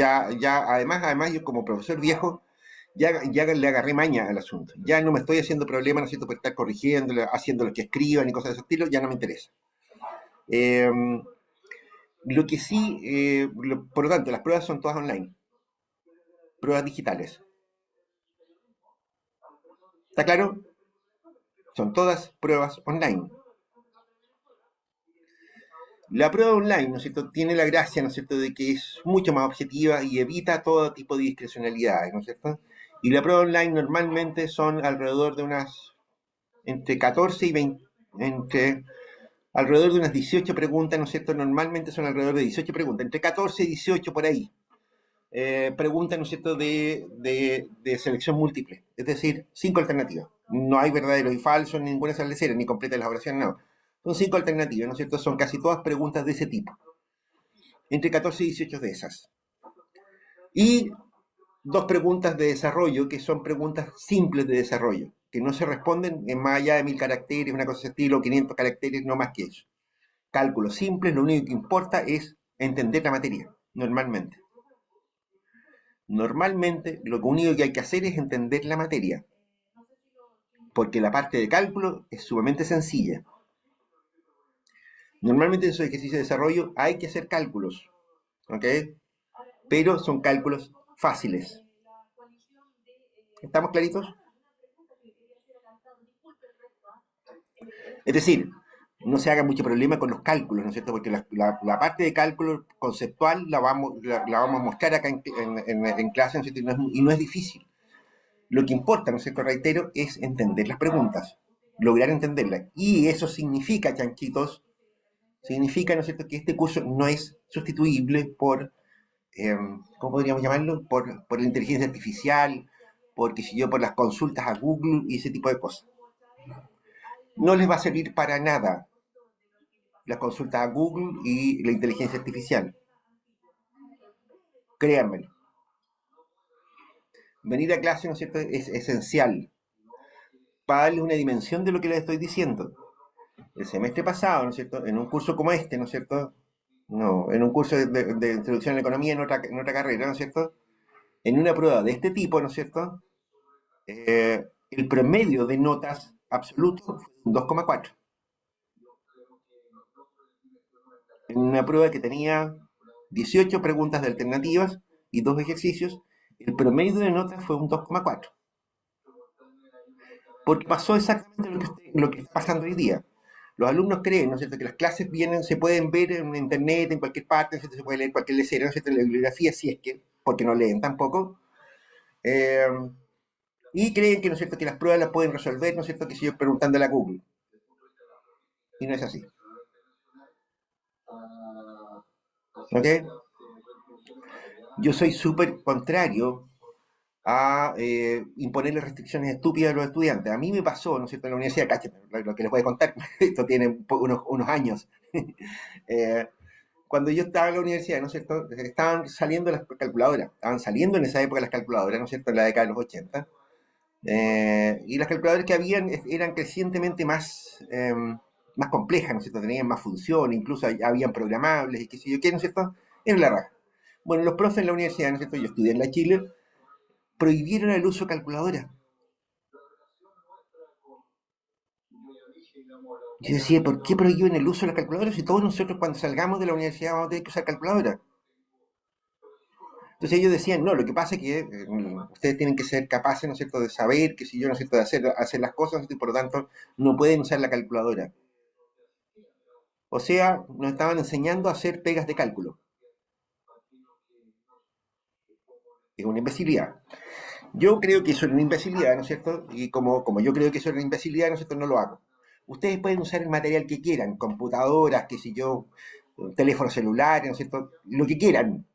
Además, yo como profesor viejo, ya le agarré maña al asunto. Ya no me estoy haciendo problema, ¿no es cierto?, por estar corrigiendo, haciendo lo que escriban y cosas de ese estilo, ya no me interesa. Lo que sí, por lo tanto, las pruebas son todas online. Pruebas digitales. ¿Está claro? Son todas pruebas online. La prueba online, ¿no es cierto?, tiene la gracia, ¿no es cierto?, de que es mucho más objetiva y evita todo tipo de discrecionalidades, ¿no es cierto? Y la prueba online normalmente son alrededor de entre 14 y 20, alrededor de unas 18 preguntas, ¿no es cierto? Normalmente son alrededor de 18 preguntas, entre 14 y 18 por ahí. Preguntas, ¿no es cierto?, de selección múltiple, es decir, 5 alternativas. No hay verdadero y falso en ninguna de esas ni completa la oración, no. Son 5 alternativas, ¿no es cierto? Son casi todas preguntas de ese tipo. Entre 14 y 18 de esas. Y 2 preguntas de desarrollo, que son preguntas simples de desarrollo, que no se responden en más allá de 1000 caracteres, una cosa de estilo, 500 caracteres, no más que eso. Cálculos simples, lo único que importa es entender la materia, normalmente. Normalmente, lo único que hay que hacer es entender la materia, porque la parte de cálculo es sumamente sencilla. Normalmente en esos ejercicios de desarrollo hay que hacer cálculos, ¿ok? Pero son cálculos fáciles. ¿Estamos claritos? Es decir, no se haga mucho problema con los cálculos, ¿no es cierto? Porque la parte de cálculo conceptual la vamos a mostrar acá en clase, ¿no es cierto? Y no es difícil. Lo que importa, ¿no es cierto?, reitero, es entender las preguntas, lograr entenderlas. Y eso significa, chanchitos, significa, ¿no es cierto?, que este curso no es sustituible por, ¿cómo podríamos llamarlo?, por la inteligencia artificial, porque si yo, por las consultas a Google y ese tipo de cosas. No les va a servir para nada las consultas a Google y la inteligencia artificial. Créanmelo. Venir a clase, ¿no es cierto?, es esencial para darles una dimensión de lo que les estoy diciendo. El semestre pasado, ¿no es cierto?, en un curso como este, ¿no es cierto?, no, en un curso de introducción a la economía en otra carrera, ¿no es cierto?, en una prueba de este tipo, ¿no es cierto?, el promedio de notas absoluto fue un 2,4. En una prueba que tenía 18 preguntas de alternativas y dos ejercicios, el promedio de notas fue un 2,4. Porque pasó exactamente lo que está pasando hoy día. Los alumnos creen, ¿no es cierto?, que las clases vienen, se pueden ver en internet, en cualquier parte, ¿no es cierto?, se puede leer cualquier lecera, ¿no es cierto?, la bibliografía, si es que, porque no leen tampoco, eh, y creen que, ¿no es cierto?, que las pruebas las pueden resolver, ¿no es cierto?, que si yo preguntándole a Google. Y no es así. ¿Ok? Yo soy súper contrario a imponerle restricciones estúpidas a los estudiantes. A mí me pasó, ¿no es cierto?, en la universidad, cáchate, lo que les voy a contar, esto tiene unos años. eh, Cuando yo estaba en la universidad, ¿no es cierto?, estaban saliendo las calculadoras, estaban saliendo en esa época las calculadoras, ¿no es cierto?, en la década de los 80, y las calculadoras que habían eran crecientemente más complejas, ¿no es cierto?, tenían más función, incluso habían programables y qué sé yo qué, ¿no es cierto?, era la raja. Bueno, los profes en la universidad, ¿no es cierto?, yo estudié en la Chile, prohibieron el uso de calculadoras. Yo decía, ¿por qué prohíben el uso de las calculadoras si todos nosotros cuando salgamos de la universidad vamos a tener que usar calculadora? Entonces ellos decían, no, lo que pasa es que ustedes tienen que ser capaces, ¿no es cierto?, de saber, que si yo, ¿no es cierto?, de hacer las cosas, ¿no es cierto?, y por lo tanto no pueden usar la calculadora. O sea, nos estaban enseñando a hacer pegas de cálculo. Es una imbecilidad. Yo creo que eso es una imbecilidad, ¿no es cierto? Y como yo creo que eso es una imbecilidad, ¿no es cierto?, no lo hago. Ustedes pueden usar el material que quieran, computadoras, qué sé yo, teléfonos celulares, ¿no es cierto?, lo que quieran.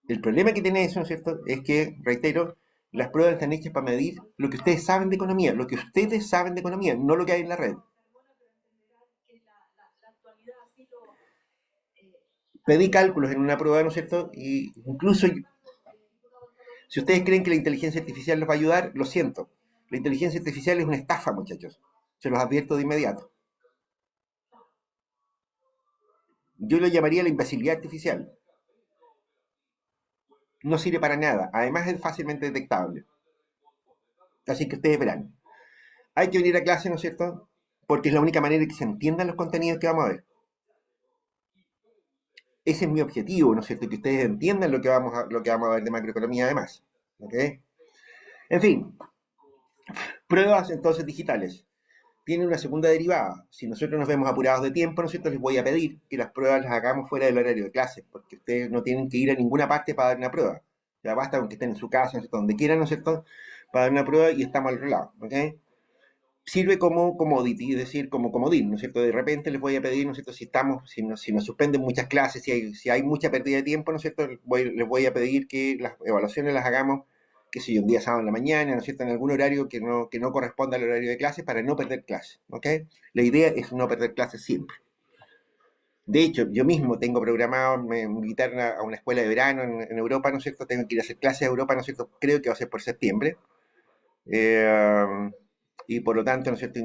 El problema que tiene eso, ¿no es cierto?, es que, reitero, las pruebas están hechas para medir lo que ustedes saben de economía, lo que ustedes saben de economía, no lo que hay en la red. Pedí cálculos en una prueba, ¿no es cierto? Y incluso si ustedes creen que la inteligencia artificial les va a ayudar, lo siento. La inteligencia artificial es una estafa, muchachos. Se los advierto de inmediato. Yo lo llamaría la imbecilidad artificial. No sirve para nada. Además es fácilmente detectable. Así que ustedes verán. Hay que venir a clase, ¿no es cierto?, porque es la única manera de que se entiendan los contenidos que vamos a ver. Ese es mi objetivo, ¿no es cierto?, que ustedes entiendan lo que vamos a ver de macroeconomía además. ¿Ok? En fin, pruebas entonces digitales. Tienen una segunda derivada. Si nosotros nos vemos apurados de tiempo, ¿no es cierto?, les voy a pedir que las pruebas las hagamos fuera del horario de clase, porque ustedes no tienen que ir a ninguna parte para dar una prueba. Ya basta con que estén en su casa, ¿no es cierto?, donde quieran, ¿no es cierto?, para dar una prueba y estamos al otro lado. ¿Ok? Sirve como commodity, es decir, como comodín, ¿no es cierto? De repente les voy a pedir, ¿no es cierto?, si nos suspenden muchas clases, si hay mucha pérdida de tiempo, ¿no es cierto?, les voy a pedir que las evaluaciones las hagamos, qué sé yo, un día sábado en la mañana, ¿no es cierto?, en algún horario que no corresponda al horario de clases para no perder clases, ¿ok? La idea es no perder clases siempre. De hecho, yo mismo tengo programado, me invitaron a una escuela de verano en Europa, ¿no es cierto?, tengo que ir a hacer clases a Europa, ¿no es cierto?, creo que va a ser por septiembre. Eh, y por lo tanto, ¿no es cierto?,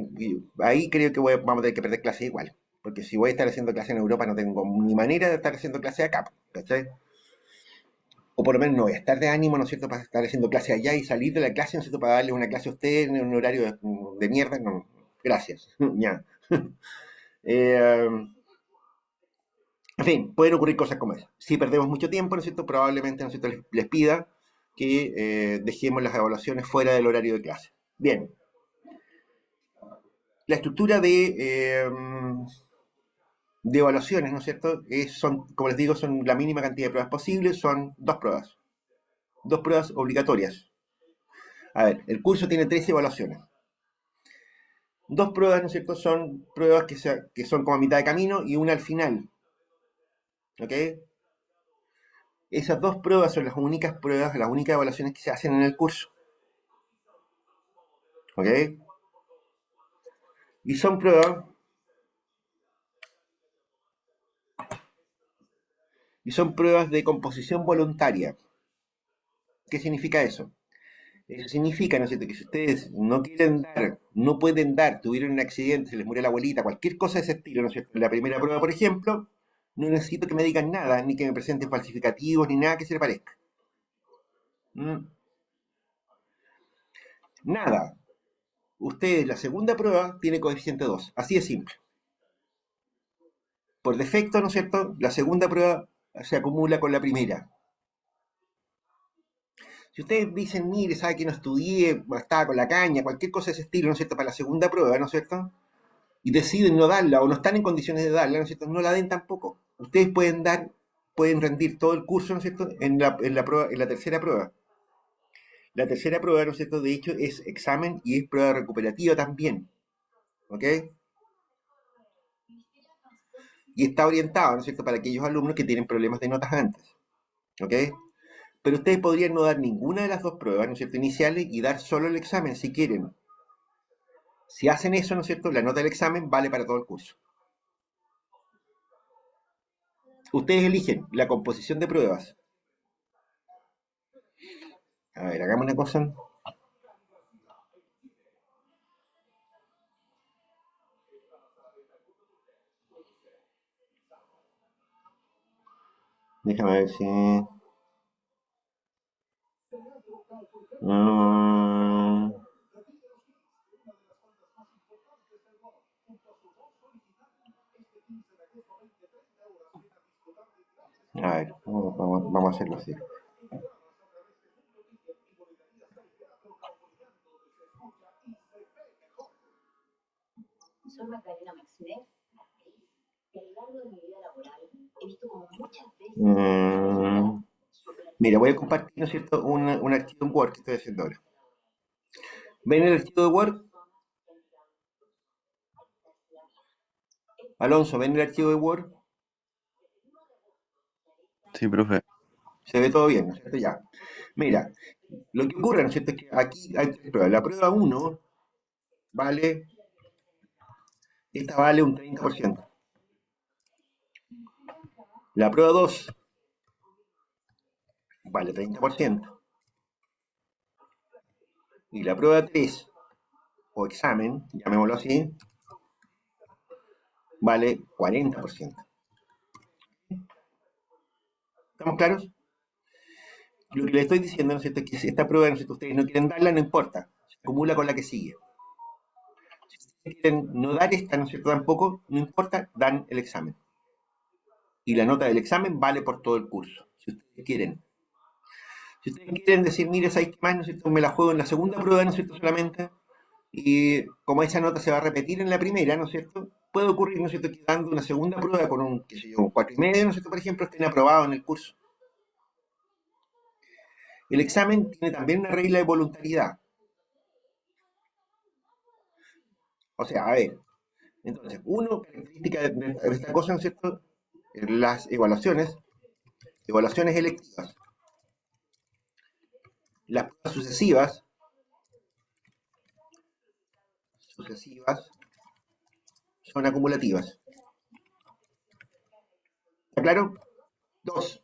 ahí creo que vamos a tener que perder clase igual. Porque si voy a estar haciendo clase en Europa, no tengo ni manera de estar haciendo clase acá, ¿cachai? O por lo menos no voy a estar de ánimo, ¿no es cierto?, para estar haciendo clase allá y salir de la clase, ¿no es cierto?, para darle una clase a usted en un horario de mierda. No, gracias. Ya. Eh, en fin, pueden ocurrir cosas como esa. Si perdemos mucho tiempo, ¿no es cierto?, probablemente, ¿no es cierto?, les pida que dejemos las evaluaciones fuera del horario de clase. Bien. La estructura de evaluaciones, ¿no es cierto?, son, como les digo, son la mínima cantidad de pruebas posibles, son dos pruebas obligatorias. A ver, el curso tiene 13 evaluaciones. Dos pruebas, ¿no es cierto?, son pruebas que son como a mitad de camino y una al final. ¿Ok? Esas dos pruebas son las únicas pruebas, las únicas evaluaciones que se hacen en el curso. ¿Ok? Y son pruebas de composición voluntaria. ¿Qué significa eso? Eso significa, ¿no es cierto?, que si ustedes no quieren dar, no pueden dar, tuvieron un accidente, se les murió la abuelita, cualquier cosa de ese estilo, ¿no es cierto?, en la primera prueba, por ejemplo, no necesito que me digan nada, ni que me presenten falsificativos, ni nada que se le parezca. ¿Mm? Nada. Usted, la segunda prueba, tiene coeficiente 2. Así de simple. Por defecto, ¿no es cierto? La segunda prueba se acumula con la primera. Si ustedes dicen, mire, sabe que no estudié, estaba con la caña, cualquier cosa de ese estilo, ¿no es cierto? Para la segunda prueba, ¿no es cierto? Y deciden no darla o no están en condiciones de darla, ¿no es cierto? No la den tampoco. Ustedes pueden rendir todo el curso, ¿no es cierto? En la tercera prueba. La tercera prueba, ¿no es cierto? De hecho, es examen y es prueba recuperativa también. ¿Ok? Y está orientado, ¿no es cierto?, para aquellos alumnos que tienen problemas de notas antes. ¿Ok? Pero ustedes podrían no dar ninguna de las dos pruebas, ¿no es cierto?, iniciales y dar solo el examen si quieren. Si hacen eso, ¿no es cierto?, la nota del examen vale para todo el curso. Ustedes eligen la composición de pruebas. A ver, hagamos una cosa. Déjame ver si... Mm, a ver, vamos a hacerlo así. Soy Magdalena Maxine, que a lo largo de mi vida laboral he visto como muchas veces... Mira, voy a compartir, ¿no es cierto?, un archivo en Word que estoy haciendo ahora. ¿Ven el archivo de Word? Alonso, ¿ven el archivo de Word? Sí, profe. Se ve todo bien, ¿no es cierto? Ya. Mira, lo que ocurre, ¿no es cierto?, es que aquí hay tres pruebas. La prueba 1 vale, esta vale un 30%. La prueba 2 vale 30%. Y la prueba 3, o examen, llamémoslo así, vale 40%. ¿Estamos claros? Lo que les estoy diciendo, ¿no es cierto?, es que si esta prueba, ¿no es cierto?, ustedes no quieren darla, no importa. Se acumula con la que sigue. Si ustedes quieren no dar esta, ¿no es cierto?, tampoco, no importa, dan el examen. Y la nota del examen vale por todo el curso, si ustedes quieren. Si ustedes quieren decir, mire, ¿sabéis qué más? ¿No es cierto? Me la juego en la segunda prueba, ¿no es cierto? Solamente. Y como esa nota se va a repetir en la primera, ¿no es cierto? Puede ocurrir, ¿no es cierto?, que dando una segunda prueba con un, qué sé yo, un 4,5, ¿no es cierto?, por ejemplo, estén aprobados en el curso. El examen tiene también una regla de voluntariedad. O sea, a ver, entonces, uno, característica de esta cosa, ¿no es cierto? Las evaluaciones electivas, las pruebas sucesivas son acumulativas. ¿Está claro? Dos,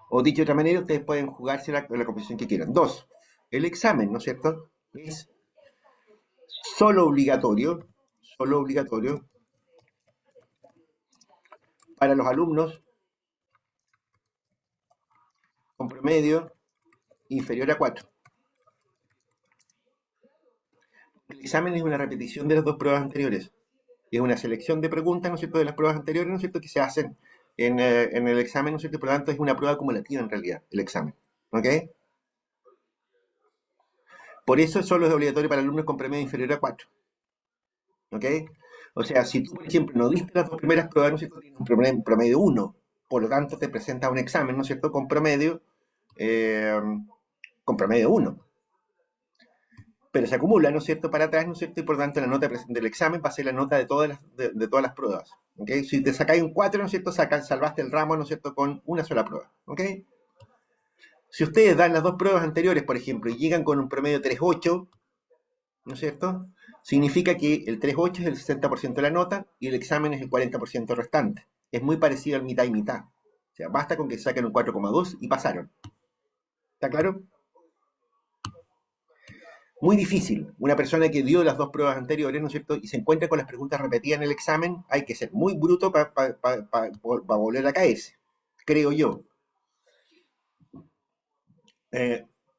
o dicho de otra manera, ustedes pueden jugarse la composición que quieran. Dos, el examen, ¿no es cierto?, es solo obligatorio para los alumnos con promedio inferior a 4. El examen es una repetición de las dos pruebas anteriores. Es una selección de preguntas, ¿no es cierto?, de las pruebas anteriores, ¿no es cierto?, que se hacen en el examen, ¿no es cierto?, por lo tanto es una prueba acumulativa en realidad, el examen. ¿Ok? Por eso solo es obligatorio para alumnos con promedio inferior a 4. ¿Ok? O sea, si tú, por ejemplo, no diste las dos primeras pruebas, ¿no es cierto?, tienes un promedio 1, por lo tanto te presenta un examen, ¿no es cierto?, eh, con promedio 1. Pero se acumula, ¿no es cierto?, para atrás, ¿no es cierto?, y por lo tanto la nota del examen va a ser la nota de todas las pruebas. ¿Ok? Si te sacáis un 4, ¿no es cierto?, salvaste el ramo, ¿no es cierto?, con una sola prueba. ¿Ok? Si ustedes dan las dos pruebas anteriores, por ejemplo, y llegan con un promedio 3,8, ¿no es cierto?, significa que el 3,8 es el 60% de la nota y el examen es el 40% restante. Es muy parecido al mitad y mitad. O sea, basta con que saquen un 4,2 y pasaron. ¿Está claro? Muy difícil. Una persona que dio las dos pruebas anteriores, ¿no es cierto?, y se encuentra con las preguntas repetidas en el examen, hay que ser muy bruto para volver a caerse, creo yo.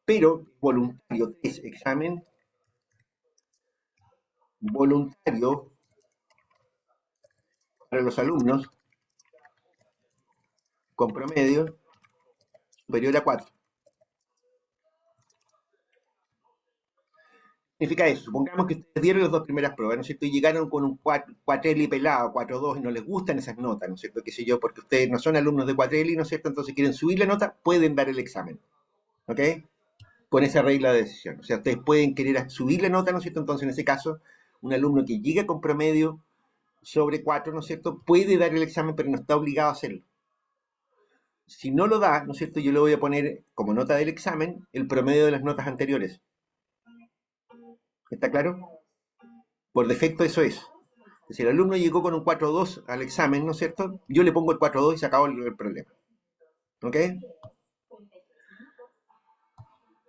pero voluntario, es examen voluntario para los alumnos con promedio superior a 4. Significa eso, supongamos que ustedes dieron las dos primeras pruebas, ¿no es cierto? Y llegaron con un cuatreli pelado, 4.2, y no les gustan esas notas, ¿no es cierto? Qué sé yo, porque ustedes no son alumnos de cuatreli, ¿no es cierto? Entonces quieren subir la nota, pueden dar el examen, ¿ok? Con esa regla de decisión. O sea, ustedes pueden querer subir la nota, ¿no es cierto? Entonces, en ese caso, un alumno que llega con promedio sobre 4, ¿no es cierto? Puede dar el examen, pero no está obligado a hacerlo. Si no lo da, ¿no es cierto? Yo le voy a poner como nota del examen el promedio de las notas anteriores. ¿Está claro? Por defecto eso es. Si el alumno llegó con un 4.2 al examen, ¿no es cierto? Yo le pongo el 4.2 y se acabó el problema. ¿Ok?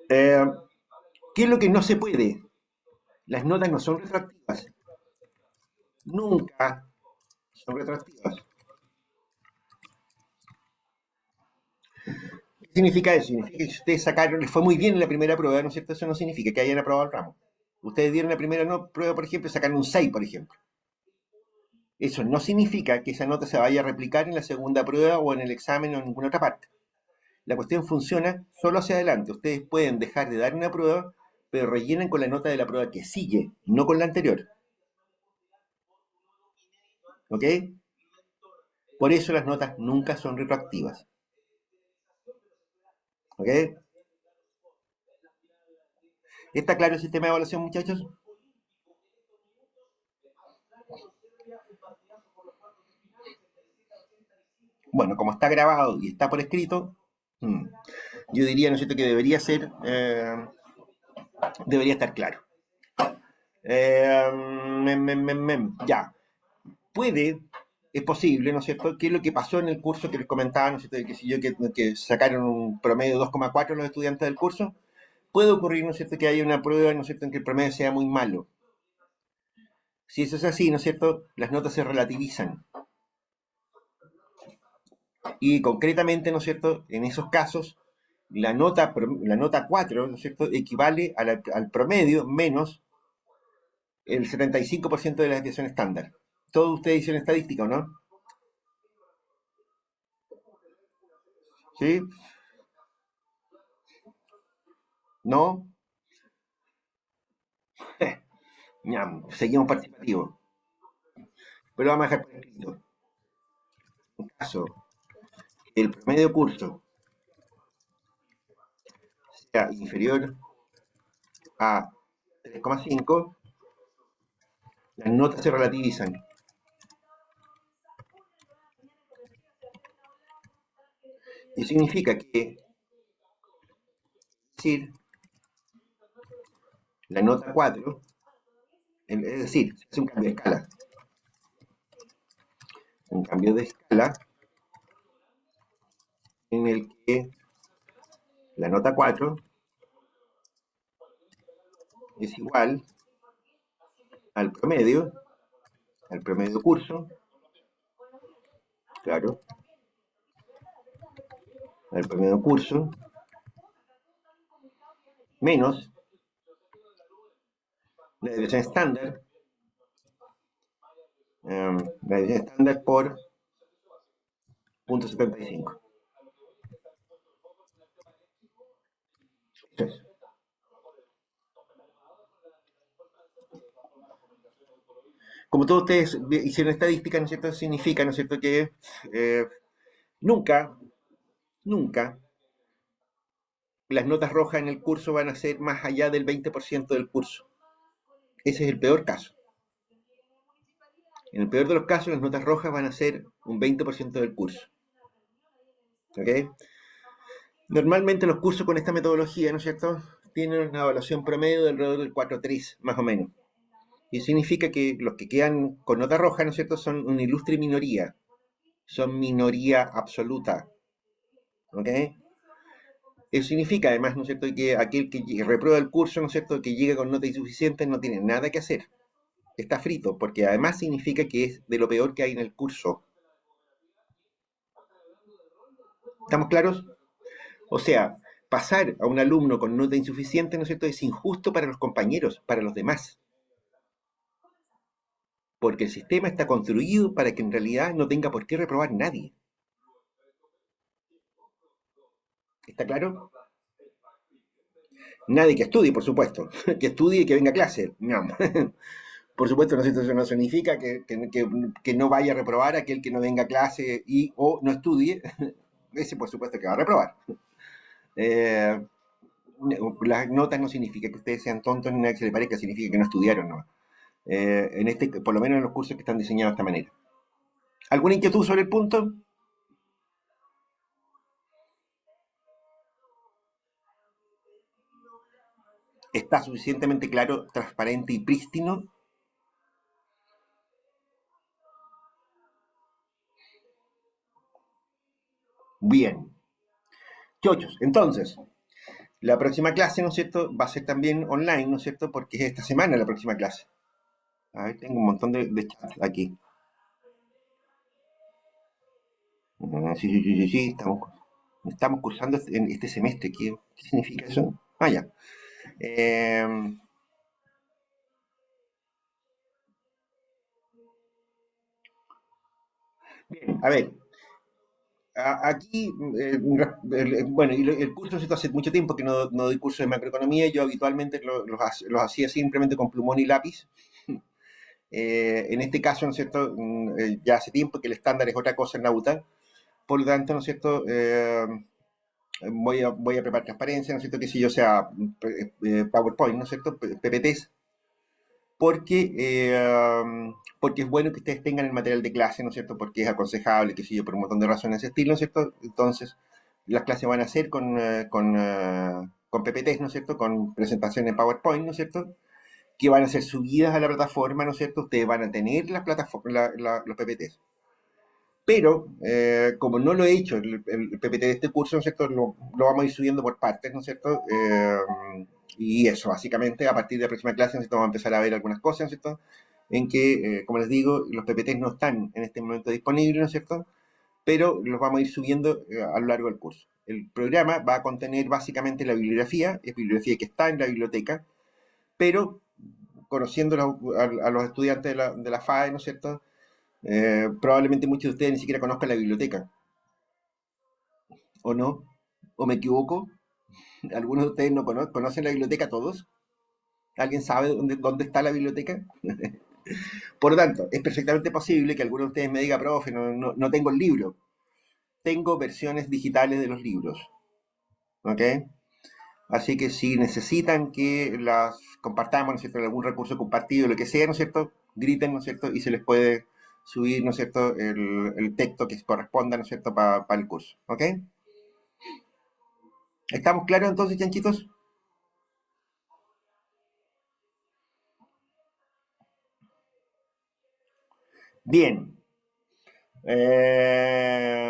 ¿Qué es lo que no se puede? Las notas no son retroactivas. Nunca son retroactivas. ¿Qué significa eso? Significa que si ustedes sacaron, les fue muy bien en la primera prueba, ¿no es cierto? Eso no significa que hayan aprobado el ramo. Ustedes dieron la primera prueba, por ejemplo, y sacaron un 6, por ejemplo. Eso no significa que esa nota se vaya a replicar en la segunda prueba o en el examen o en ninguna otra parte. La cuestión funciona solo hacia adelante. Ustedes pueden dejar de dar una prueba, pero rellenen con la nota de la prueba que sigue, no con la anterior. ¿Ok? Por eso las notas nunca son retroactivas. ¿Ok? ¿Está claro el sistema de evaluación, muchachos? Bueno, como está grabado y está por escrito, yo diría, ¿no es cierto?, que debería estar claro. Ya. Puede, es posible, ¿no es cierto?, que es lo que pasó en el curso que les comentaba, ¿no es cierto?, que si yo que sacaron un promedio de 2,4 los estudiantes del curso, puede ocurrir, ¿no es cierto?, que haya una prueba, ¿no es cierto?, en que el promedio sea muy malo. Si eso es así, ¿no es cierto?, las notas se relativizan. Y concretamente, ¿no es cierto?, en esos casos, la nota 4, ¿no es cierto?, equivale al promedio menos el 75% de la desviación estándar. Todos ustedes hicieron estadística, ¿o no? ¿Sí? ¿No? Seguimos participativos. Pero vamos a dejar por escrito. En caso el promedio curso sea inferior a 3,5, las notas se relativizan. Y significa que, es decir, la nota 4, es decir, se hace un cambio de escala. Un cambio de escala en el que la nota 4 es igual al promedio curso, claro, al promedio curso, menos la desviación estándar, la desviación estándar por 0.75. Entonces, como todos ustedes hicieron estadística, ¿no es cierto? Significa, ¿no es cierto?, que eh, nunca, nunca las notas rojas en el curso van a ser más allá del 20% del curso. Ese es el peor caso. En el peor de los casos, las notas rojas van a ser un 20% del curso. ¿Ok? Normalmente los cursos con esta metodología, ¿no es cierto?, tienen una evaluación promedio de alrededor del 4.3, más o menos. Y significa que los que quedan con nota roja, ¿no es cierto?, son una ilustre minoría. Son minoría absoluta. ¿Ok? Eso significa, además, ¿no es cierto?, que aquel que reprueba el curso, ¿no es cierto?, que llega con nota insuficiente no tiene nada que hacer. Está frito, porque además significa que es de lo peor que hay en el curso. ¿Estamos claros? O sea, pasar a un alumno con nota insuficiente, ¿no es cierto?, es injusto para los compañeros, para los demás. Porque el sistema está construido para que en realidad no tenga por qué reprobar nadie. ¿Está claro? Nadie que estudie, por supuesto. Que estudie y que venga a clase. No. Por supuesto, no, eso no significa que no vaya a reprobar aquel que no venga a clase y o no estudie. Ese, por supuesto, que va a reprobar. Eh, las notas no significa que ustedes sean tontos ni nada que se les parezca, significa que no estudiaron, ¿no? Por lo menos en los cursos que están diseñados de esta manera. ¿Alguna inquietud sobre el punto? ¿Está suficientemente claro, transparente y prístino? Bien. Chochos, entonces, la próxima clase, ¿no es cierto?, va a ser también online, ¿no es cierto?, porque es esta semana la próxima clase. A ver, tengo un montón de chats aquí. Sí, sí, sí, sí, sí, estamos cursando en este semestre. ¿Qué significa eso? Ah, ya. Eh, bien, a ver, aquí, bueno, y el curso, ¿cierto? Hace mucho tiempo que no doy curso de macroeconomía, yo habitualmente los hacía simplemente con plumón y lápiz. En este caso, ¿no es cierto?, ya hace tiempo que el estándar es otra cosa en la UTA, por lo tanto, ¿no es cierto?, voy a preparar transparencia, ¿no es cierto?, que si yo sea PowerPoint, ¿no es cierto?, PPTs, porque, porque es bueno que ustedes tengan el material de clase, ¿no es cierto?, porque es aconsejable, que si yo, por un montón de razones de ese estilo, ¿no es cierto?, entonces las clases van a ser con PPTs, ¿no es cierto?, con presentaciones en PowerPoint, ¿no es cierto?, que van a ser subidas a la plataforma, ¿no es cierto?, ustedes van a tener los PPTs. Pero, como no lo he hecho, el PPT de este curso, ¿no es cierto?, lo vamos a ir subiendo por partes, ¿no es cierto? Y eso, básicamente, a partir de la próxima clase, ¿no es cierto?, vamos a empezar a ver algunas cosas, ¿no es cierto?, en que, como les digo, los PPTs no están en este momento disponibles, ¿no es cierto?, pero los vamos a ir subiendo a lo largo del curso. El programa va a contener básicamente la bibliografía, es bibliografía que está en la biblioteca, pero conociendo a los estudiantes de la FAE, ¿no es cierto?, probablemente muchos de ustedes ni siquiera conozcan la biblioteca, ¿o no? ¿O me equivoco? ¿Algunos de ustedes no conocen la biblioteca todos? ¿Alguien sabe dónde está la biblioteca? Por lo tanto, es perfectamente posible que alguno de ustedes me diga, profe, no tengo el libro. Tengo versiones digitales de los libros. ¿Ok? Así que si necesitan que las compartamos, ¿no es cierto?, en algún recurso compartido, lo que sea, ¿no es cierto?, griten, ¿no es cierto?, y se les puede subir, ¿no es cierto?, el texto que corresponda, ¿no es cierto?, para el curso. ¿Ok? ¿Estamos claros entonces, chanchitos? Bien. Eh,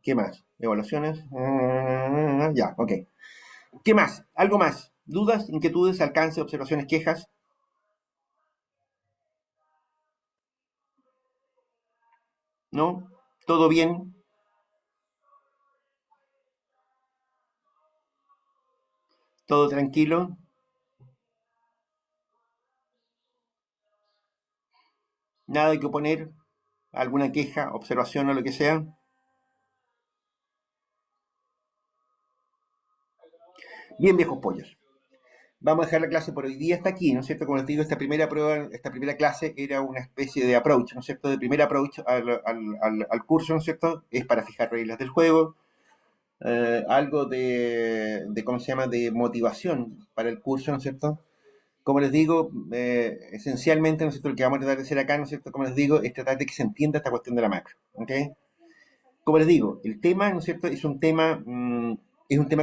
¿Qué más? ¿Evaluaciones? Ya, ok. ¿Qué más? ¿Algo más? ¿Dudas, inquietudes, alcance, observaciones, quejas? ¿No? ¿Todo bien? ¿Todo tranquilo? ¿Nada que oponer? ¿Alguna queja, observación o lo que sea? Bien, viejos pollos. Vamos a dejar la clase por hoy día hasta aquí, ¿no es cierto? Como les digo, esta primera prueba, esta primera clase era una especie de approach, ¿no es cierto? De primer approach al curso, ¿no es cierto? Es para fijar reglas del juego, algo ¿cómo se llama?, de motivación para el curso, ¿no es cierto? Como les digo, esencialmente, ¿no es cierto?, lo que vamos a tratar de hacer acá, ¿no es cierto?, como les digo, es tratar de que se entienda esta cuestión de la macro, ¿ok? Como les digo, el tema, ¿no es cierto?, es un tema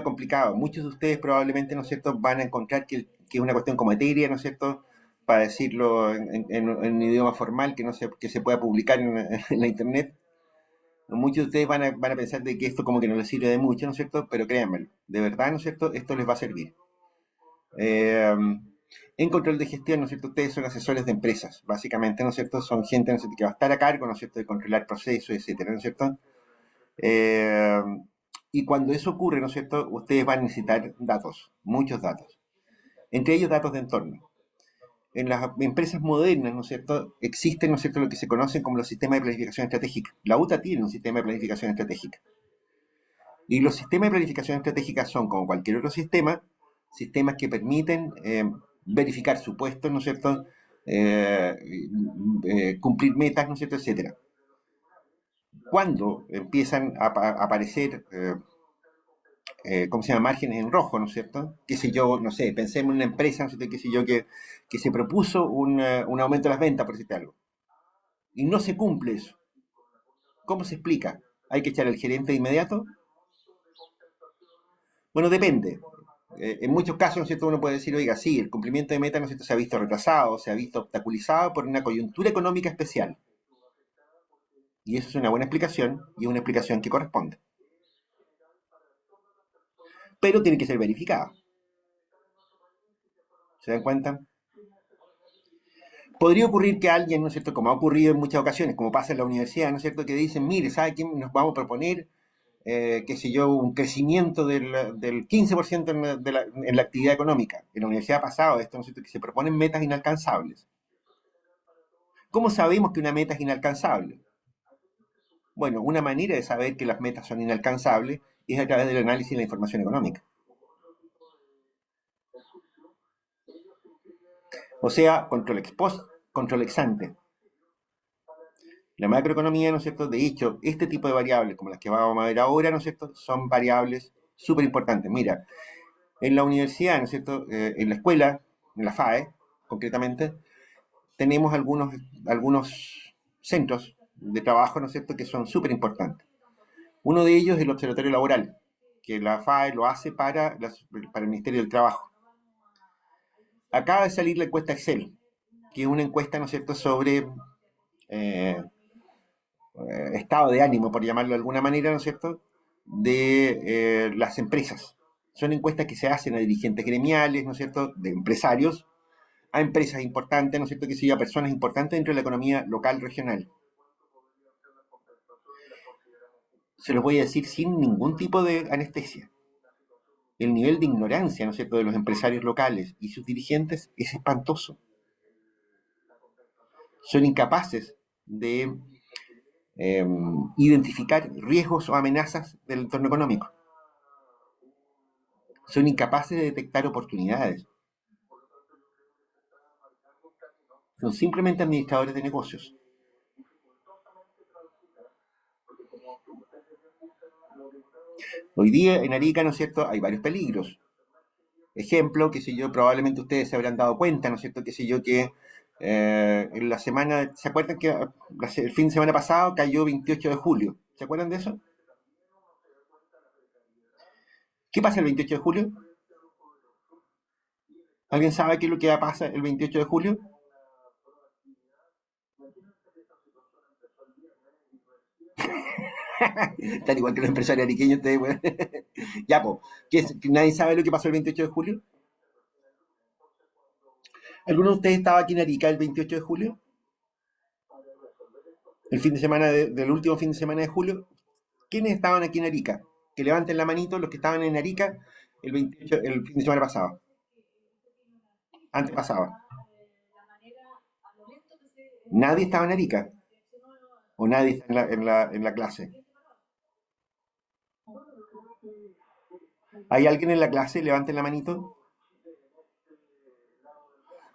complicado. Muchos de ustedes probablemente, ¿no es cierto?, van a encontrar que es una cuestión como etérea, ¿no es cierto?, para decirlo en un idioma formal que se pueda publicar en la internet. Muchos de ustedes van a pensar de que esto como que no les sirve de mucho, ¿no es cierto? Pero créanme, de verdad, ¿no es cierto?, esto les va a servir. Eh, en control de gestión, ¿no es cierto?, ustedes son asesores de empresas, básicamente, ¿no es cierto?, son gente, ¿no que va a estar a cargo, ¿no es cierto?, de controlar procesos, etcétera, ¿no es cierto? Eh, Y cuando eso ocurre, ¿no es cierto?, ustedes van a necesitar datos, muchos datos, entre ellos datos de entorno. En las empresas modernas, ¿no es cierto?, existen, ¿no es cierto?, lo que se conocen como los sistemas de planificación estratégica. La UTA tiene un sistema de planificación estratégica. Y los sistemas de planificación estratégica son, como cualquier otro sistema, sistemas que permiten verificar supuestos, ¿no es cierto?, eh, cumplir metas, ¿no es cierto?, etcétera. Cuando empiezan a aparecer, ¿cómo se llama?, márgenes en rojo, ¿no es cierto? Qué sé yo, no sé, pensemos en una empresa, ¿no sé qué sé yo, que se propuso un aumento de las ventas, por decirte algo, y no se cumple eso. ¿Cómo se explica? ¿Hay que echar al gerente de inmediato? Bueno, depende. En muchos casos, ¿no es cierto?, uno puede decir, oiga, sí, el cumplimiento de meta, ¿no es cierto?, se ha visto retrasado, se ha visto obstaculizado por una coyuntura económica especial. Y eso es una buena explicación y es una explicación que corresponde. Pero tiene que ser verificada. ¿Se dan cuenta? Podría ocurrir que alguien, ¿no es cierto?, como ha ocurrido en muchas ocasiones, como pasa en la universidad, ¿no es cierto?, que dicen, mire, ¿sabe qué? Nos vamos a proponer, qué sé yo, un crecimiento del 15% en la actividad económica. En la universidad ha pasado esto, ¿no es cierto?, que se proponen metas inalcanzables. ¿Cómo sabemos que una meta es inalcanzable? Bueno, una manera de saber que las metas son inalcanzables es a través del análisis de la información económica. O sea, control ex post, control ex ante. La macroeconomía, ¿no es cierto? De hecho, este tipo de variables, como las que vamos a ver ahora, ¿no es cierto?, son variables súper importantes. Mira, en la universidad, ¿no es cierto?, en la escuela, en la FAE, concretamente, tenemos algunos centros de trabajo, ¿no es cierto?, que son súper importantes. Uno de ellos es el Observatorio Laboral, que la FAE lo hace para el Ministerio del Trabajo. Acaba de salir la encuesta Excel, que es una encuesta, ¿no es cierto?, sobre eh, estado de ánimo, por llamarlo de alguna manera, ¿no es cierto?, de las empresas. Son encuestas que se hacen a dirigentes gremiales, ¿no es cierto?, de empresarios, a empresas importantes, ¿no es cierto?, que se a personas importantes dentro de la economía local, regional. Se los voy a decir sin ningún tipo de anestesia. El nivel de ignorancia, ¿no es cierto?, de los empresarios locales y sus dirigentes es espantoso. Son incapaces de identificar riesgos o amenazas del entorno económico. Son incapaces de detectar oportunidades. Son simplemente administradores de negocios. Hoy día en Arica, ¿no es cierto?, hay varios peligros. Ejemplo, qué sé yo, probablemente ustedes se habrán dado cuenta, ¿no es cierto?, qué sé yo, que en la semana, ¿se acuerdan que el fin de semana pasado cayó 28 de julio? ¿Se acuerdan de eso? ¿Qué pasa el 28 de julio? ¿Alguien sabe qué es lo que pasa el 28 de julio? Están igual que los empresarios ariqueños ustedes, bueno. Ya, pues, ¿nadie sabe lo que pasó el 28 de julio? ¿Alguno de ustedes estaba aquí en Arica el 28 de julio? El fin de semana del último fin de semana de julio. ¿Quiénes estaban aquí en Arica? Que levanten la manito los que estaban en Arica el 28, el fin de semana pasado. Antes pasaba. Nadie estaba en Arica. O nadie está en la clase. ¿Hay alguien en la clase? Levanten la manito.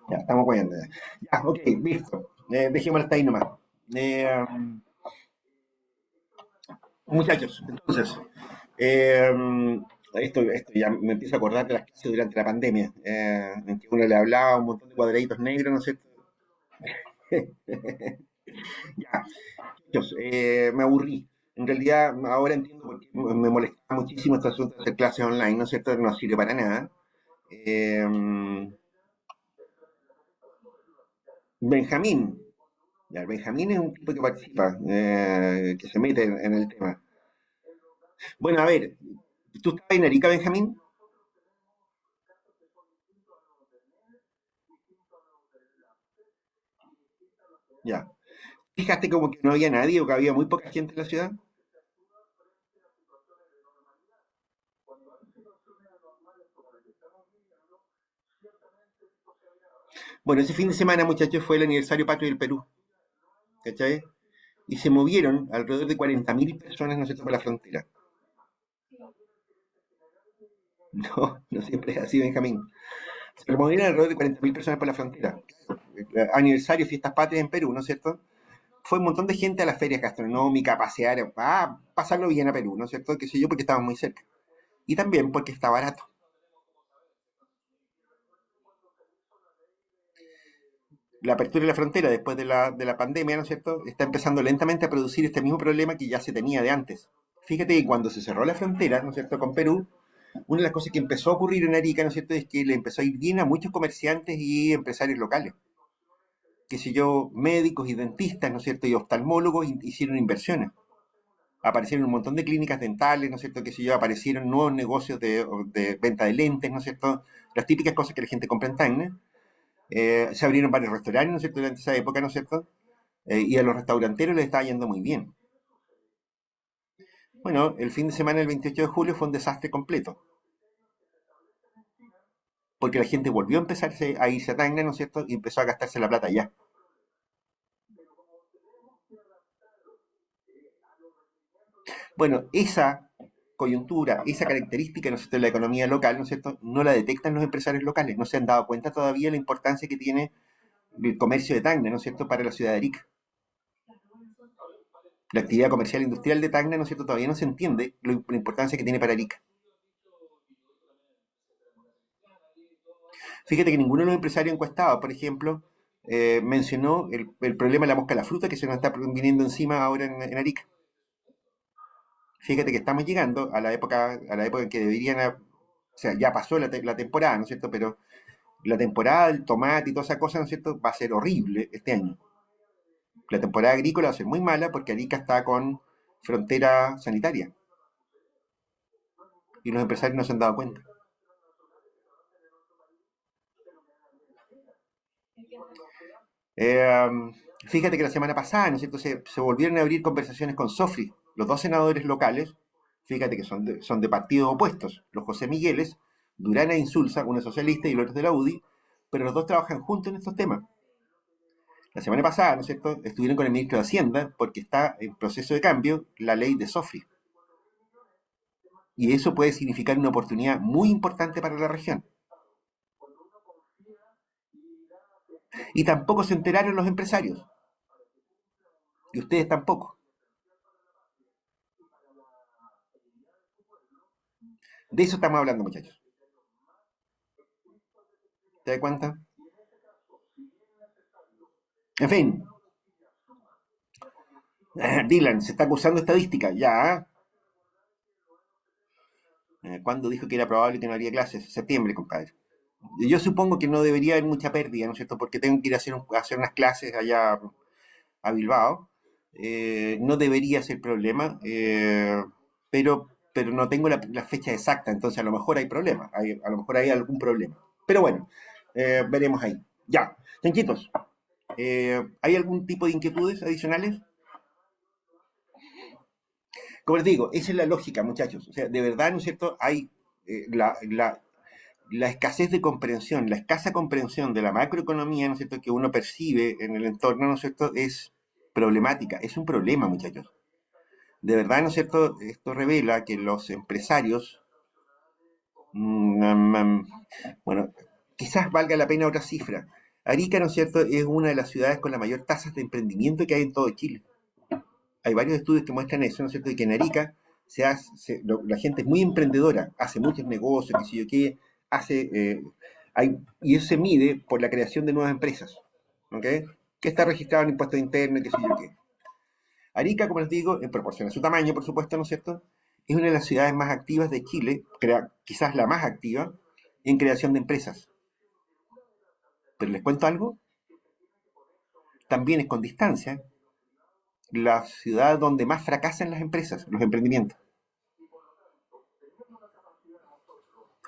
Ya, estamos cuidando. Ya, ok, listo. Dejémoslo hasta ahí nomás. Eh, Muchachos, entonces, esto ya me empiezo a acordar de las clases durante la pandemia, en que uno le hablaba a un montón de cuadraditos negros, ¿no es cierto? Ya, muchachos, me aburrí. En realidad, ahora entiendo por qué me molesta muchísimo este asunto de hacer clases online, ¿no es cierto? No sirve para nada. Eh, Benjamín, ya, Benjamín es un tipo que participa, que se mete en el tema. Bueno, a ver, ¿tú estás en Arica, Benjamín? Ya. Fijaste como que no había nadie o que había muy poca gente en la ciudad. Bueno, ese fin de semana, muchachos, fue el aniversario patrio del Perú, ¿cachai? Y se movieron alrededor de 40.000 personas, ¿no es cierto?, por la frontera. No, no siempre es así, Benjamín. Se movieron alrededor de 40.000 personas por la frontera. Aniversario, fiestas patrias en Perú, ¿no es cierto? Fue un montón de gente a las ferias gastronómicas, a pasear, a pasarlo bien a Perú, ¿no es cierto? Qué sé yo, porque estábamos muy cerca. Y también porque está barato. La apertura de la frontera después de la pandemia, ¿no es cierto?, está empezando lentamente a producir este mismo problema que ya se tenía de antes. Fíjate que cuando se cerró la frontera, ¿no es cierto?, con Perú, una de las cosas que empezó a ocurrir en Arica, ¿no es cierto?, es que le empezó a ir bien a muchos comerciantes y empresarios locales. Qué sé yo, médicos y dentistas, ¿no es cierto?, y oftalmólogos hicieron inversiones. Aparecieron un montón de clínicas dentales, ¿no es cierto?, qué sé yo, aparecieron nuevos negocios de venta de lentes, ¿no es cierto?, las típicas cosas que la gente compra en Tacna. Se abrieron varios restaurantes, ¿no es cierto?, durante esa época, ¿no es cierto?, y a los restauranteros les estaba yendo muy bien. Bueno, el fin de semana del 28 de julio fue un desastre completo, porque la gente volvió a empezarse a irse a Tacna, ¿no es cierto?, y empezó a gastarse la plata allá. Bueno, esa coyuntura, esa característica, ¿no es cierto?, de la economía local, ¿no es cierto?, no la detectan los empresarios locales, no se han dado cuenta todavía de la importancia que tiene el comercio de Tacna, ¿no es cierto?, para la ciudad de Arica. La actividad comercial industrial de Tacna, ¿no es cierto?, todavía no se entiende la importancia que tiene para Arica. Fíjate que ninguno de los empresarios encuestados, por ejemplo, mencionó el problema de la mosca de la fruta que se nos está viniendo encima ahora en Arica. Fíjate que estamos llegando a la época en que o sea, ya pasó la temporada, ¿no es cierto? Pero la temporada del tomate y toda esa cosa, ¿no es cierto?, va a ser horrible este año. La temporada agrícola va a ser muy mala porque Arica está con frontera sanitaria y los empresarios no se han dado cuenta. Eh, Fíjate que la semana pasada, ¿no es cierto?, se volvieron a abrir conversaciones con Sofri, los dos senadores locales. Fíjate que son de partidos opuestos, los José Migueles, Durana e Insulza, uno es socialista y el otro es de la UDI, pero los dos trabajan juntos en estos temas. La semana pasada, ¿no es cierto?, estuvieron con el ministro de Hacienda porque está en proceso de cambio la ley de Sofri. Y eso puede significar una oportunidad muy importante para la región. Y tampoco se enteraron los empresarios, y ustedes tampoco. De eso estamos hablando, muchachos. ¿Te das cuenta? En fin, Dylan, se está acusando estadística, ya. ¿Cuándo dijo que era probable que no haría clases? Septiembre, compadre. Yo supongo que no debería haber mucha pérdida, ¿no es cierto? Porque tengo que ir a hacer unas clases allá a Bilbao. No debería ser problema, pero no tengo la fecha exacta, entonces a lo mejor hay problema, a lo mejor hay algún problema. Pero bueno, veremos ahí. Ya, chanquitos, ¿hay algún tipo de inquietudes adicionales? Como les digo, esa es la lógica, muchachos. O sea, de verdad, ¿no es cierto? Hay la escasez de comprensión, la escasa comprensión de la macroeconomía, ¿no es cierto?, que uno percibe en el entorno, ¿no es cierto?, es problemática, es un problema, muchachos. De verdad, ¿no es cierto?, esto revela que los empresarios, bueno, quizás valga la pena otra cifra. Arica, ¿no es cierto?, es una de las ciudades con la mayor tasa de emprendimiento que hay en todo Chile. Hay varios estudios que muestran eso, ¿no es cierto?, y que en Arica la gente es muy emprendedora, hace muchos negocios, qué sé yo qué, hace, y eso se mide por la creación de nuevas empresas, ¿ok? Que está registrado en impuestos internos, qué sé yo qué. Arica, como les digo, en proporción a su tamaño, por supuesto, ¿no es cierto?, es una de las ciudades más activas de Chile, quizás la más activa, en creación de empresas. Pero les cuento algo, también es con distancia la ciudad donde más fracasan las empresas, los emprendimientos.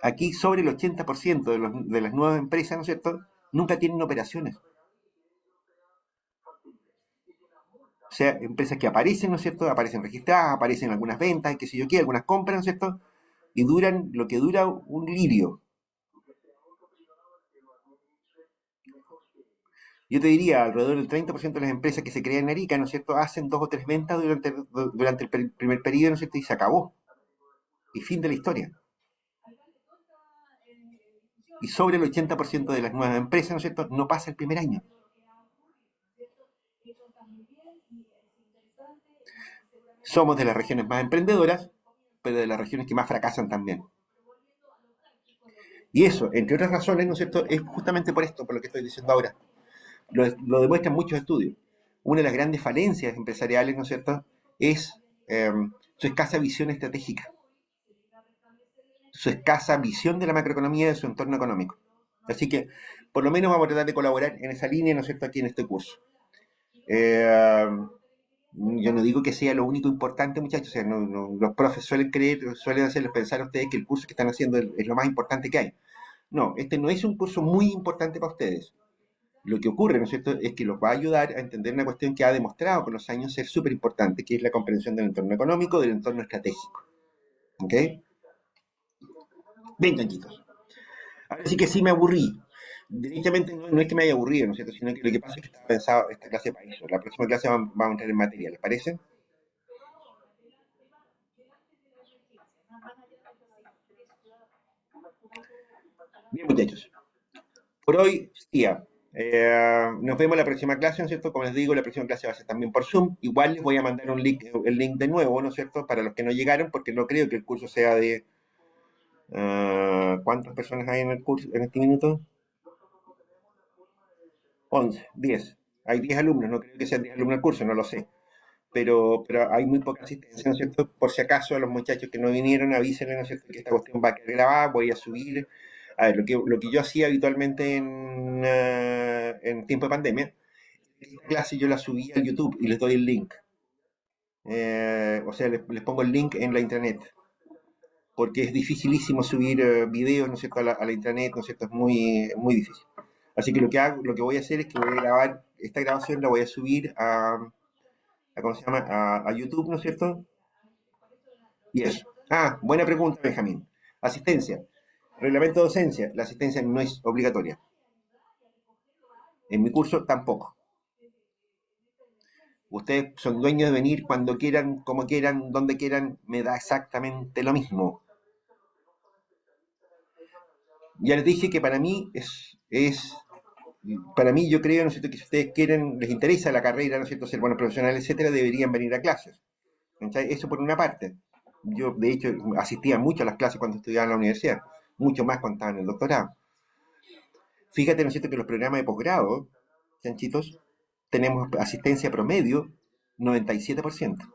Aquí sobre el 80% de las nuevas empresas, ¿no es cierto?, nunca tienen operaciones. O sea, empresas que aparecen, ¿no es cierto?, aparecen registradas, aparecen algunas ventas, qué sé yo qué, algunas compras, ¿no es cierto?, y duran lo que dura un lirio. Yo te diría, alrededor del 30% de las empresas que se crean en Arica, ¿no es cierto?, hacen 2 o 3 ventas durante el primer periodo, ¿no es cierto?, y se acabó. Y fin de la historia. Y sobre el 80% de las nuevas empresas, ¿no es cierto?, no pasa el primer año. Somos de las regiones más emprendedoras, pero de las regiones que más fracasan también. Y eso, entre otras razones, ¿no es cierto?, es justamente por esto, por lo que estoy diciendo ahora. Lo demuestran muchos estudios. Una de las grandes falencias empresariales, ¿no es cierto?, es su escasa visión estratégica, su escasa visión de la macroeconomía y de su entorno económico. Así que, por lo menos vamos a tratar de colaborar en esa línea, ¿no es cierto?, aquí en este curso. Eh, yo no digo que sea lo único importante, muchachos, o sea, los profes suelen creer, suelen hacerles pensar a ustedes que el curso que están haciendo es lo más importante que hay. No, este no es un curso muy importante para ustedes. Lo que ocurre, ¿no es cierto?, es que los va a ayudar a entender una cuestión que ha demostrado con los años ser súper importante, que es la comprensión del entorno económico, del entorno estratégico. ¿Ok? Bien, chanchitos. Ahora sí que sí me aburrí. Directamente no es que me haya aburrido, ¿no es cierto?, sino que lo que pasa es que estaba pensado esta clase para eso. La próxima clase vamos a entrar en materia, ¿les parece? Bien, muchachos. Por hoy, día. Nos vemos la próxima clase, ¿no es cierto? Como les digo, la próxima clase va a ser también por Zoom. Igual les voy a mandar el link de nuevo, ¿no es cierto? Para los que no llegaron, porque no creo que el curso sea de... ¿cuántas personas hay en el curso en este minuto? 11, 10. Hay 10 alumnos, no creo que sean 10 alumnos el curso, no lo sé. Pero hay muy poca asistencia, ¿no es cierto? Por si acaso a los muchachos que no vinieron, avísenle, ¿no es cierto?, que esta cuestión va a quedar grabada, voy a subir. A ver, lo que yo hacía habitualmente en tiempo de pandemia, esta clase yo la subí al YouTube y les doy el link. O sea, les pongo el link en la intranet, porque es dificilísimo subir videos, ¿no es cierto?, a la intranet, ¿no es cierto?, es muy, muy difícil. Así que lo que voy a hacer es que voy a grabar, esta grabación la voy a subir ¿cómo se llama?, a YouTube, ¿no es cierto? Y eso. Ah, buena pregunta, Benjamín. Asistencia. Reglamento de docencia. La asistencia no es obligatoria. En mi curso tampoco. Ustedes son dueños de venir cuando quieran, como quieran, donde quieran. Me da exactamente lo mismo. Ya les dije que para mí para mí yo creo, ¿no es cierto?, que si ustedes quieren, les interesa la carrera, ¿no es cierto?, ser buenos profesionales, etcétera, deberían venir a clases. Eso por una parte. Yo, de hecho, asistía mucho a las clases cuando estudiaba en la universidad, mucho más cuando estaba en el doctorado. Fíjate, ¿no es cierto?, que los programas de posgrado, chanchitos, tenemos asistencia promedio 97%.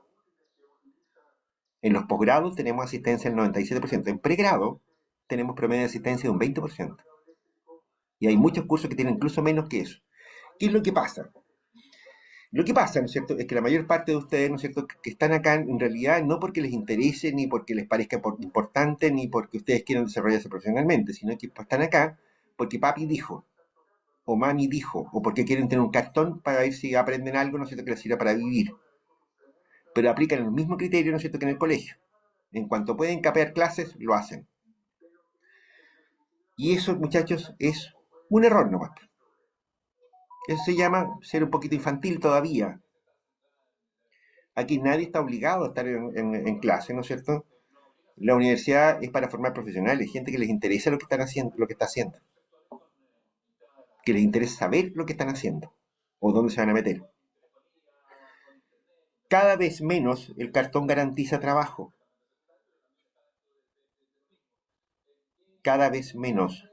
En los posgrados tenemos asistencia del 97%. En pregrado tenemos promedio de asistencia de un 20%. Y hay muchos cursos que tienen incluso menos que eso. ¿Qué es lo que pasa? Lo que pasa, ¿no es cierto?, es que la mayor parte de ustedes, ¿no es cierto?, que están acá en realidad no porque les interese, ni porque les parezca importante, ni porque ustedes quieran desarrollarse profesionalmente, sino que están acá porque papi dijo, o mami dijo, o porque quieren tener un cartón para ver si aprenden algo, ¿no es cierto?, que les sirva para vivir. Pero aplican el mismo criterio, ¿no es cierto?, que en el colegio. En cuanto pueden capear clases, lo hacen. Y eso, muchachos, es un error nomás. Eso se llama ser un poquito infantil todavía. Aquí nadie está obligado a estar en clase, ¿no es cierto? La universidad es para formar profesionales, gente que les interesa lo que están haciendo, lo que está haciendo. Que les interesa saber lo que están haciendo o dónde se van a meter. Cada vez menos el cartón garantiza trabajo. Cada vez menos.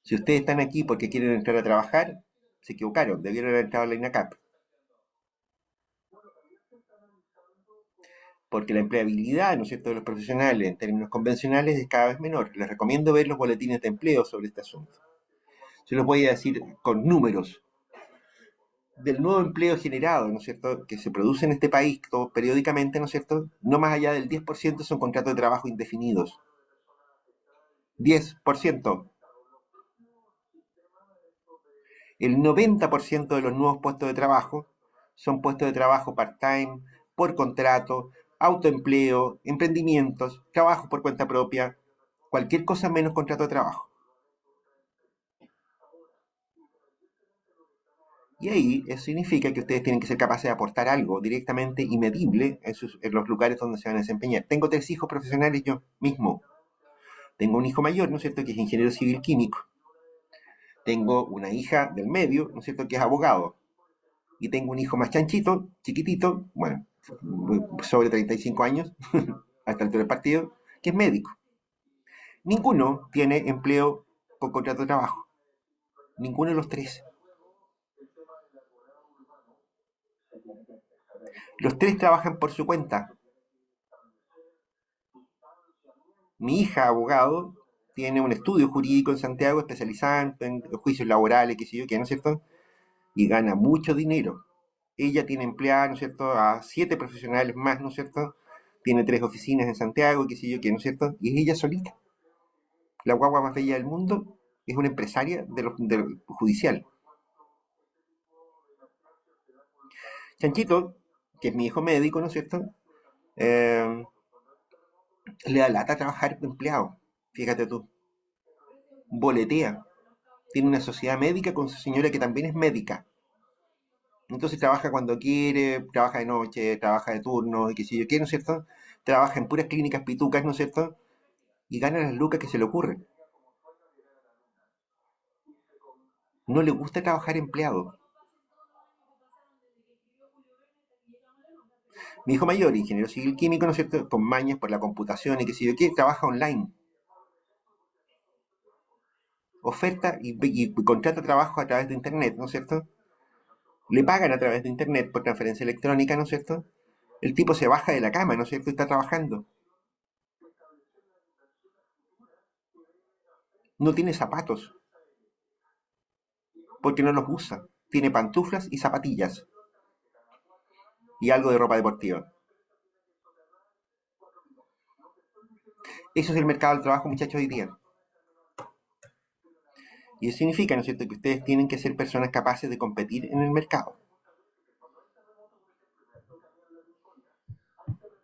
Si ustedes están aquí porque quieren entrar a trabajar, se equivocaron, debieron haber entrado a la INACAP. Porque la empleabilidad, ¿no es cierto?, de los profesionales en términos convencionales es cada vez menor. Les recomiendo ver los boletines de empleo sobre este asunto. Se los voy a decir con números. Del nuevo empleo generado, ¿no es cierto?, que se produce en este país periódicamente, ¿no es cierto?, no más allá del 10% son contratos de trabajo indefinidos. 10%. El 90% de los nuevos puestos de trabajo son puestos de trabajo part-time, por contrato, autoempleo, emprendimientos, trabajo por cuenta propia, cualquier cosa menos contrato de trabajo. Y ahí eso significa que ustedes tienen que ser capaces de aportar algo directamente y medible en los lugares donde se van a desempeñar. Tengo 3 hijos profesionales yo mismo. Tengo un hijo mayor, ¿no es cierto?, que es ingeniero civil químico. Tengo una hija del medio, ¿no es cierto?, que es abogado. Y tengo un hijo más chanchito, chiquitito, bueno, sobre 35 años, hasta el altura del partido, que es médico. Ninguno tiene empleo con contrato de trabajo. Ninguno de los tres. Los tres trabajan por su cuenta. Mi hija, abogado, tiene un estudio jurídico en Santiago especializado en juicios laborales, qué sé yo, qué, ¿no es cierto? Y gana mucho dinero. Ella tiene empleada, ¿no es cierto?, a 7 profesionales más, ¿no es cierto? Tiene 3 oficinas en Santiago, qué sé yo, qué, ¿no es cierto? Y es ella solita. La guagua más bella del mundo es una empresaria del judicial. Chanchito, que es mi hijo médico, ¿no es cierto? Eh, Le da lata trabajar empleado, fíjate tú. Boletea. Tiene una sociedad médica con su señora que también es médica. Entonces trabaja cuando quiere, trabaja de noche, trabaja de turno, y qué sé yo qué, ¿no es cierto? Trabaja en puras clínicas pitucas, ¿no es cierto? Y gana las lucas que se le ocurren. No le gusta trabajar empleado. Mi hijo mayor, ingeniero civil químico, ¿no es cierto?, con mañas por la computación y qué sé yo qué, trabaja online. Oferta y contrata trabajo a través de internet, ¿no es cierto? Le pagan a través de internet por transferencia electrónica, ¿no es cierto? El tipo se baja de la cama, ¿no es cierto?, y está trabajando. No tiene zapatos, porque no los usa. Tiene pantuflas y zapatillas y algo de ropa deportiva. Eso es el mercado del trabajo, muchachos, hoy día. Y eso significa, ¿no es cierto?, que ustedes tienen que ser personas capaces de competir en el mercado.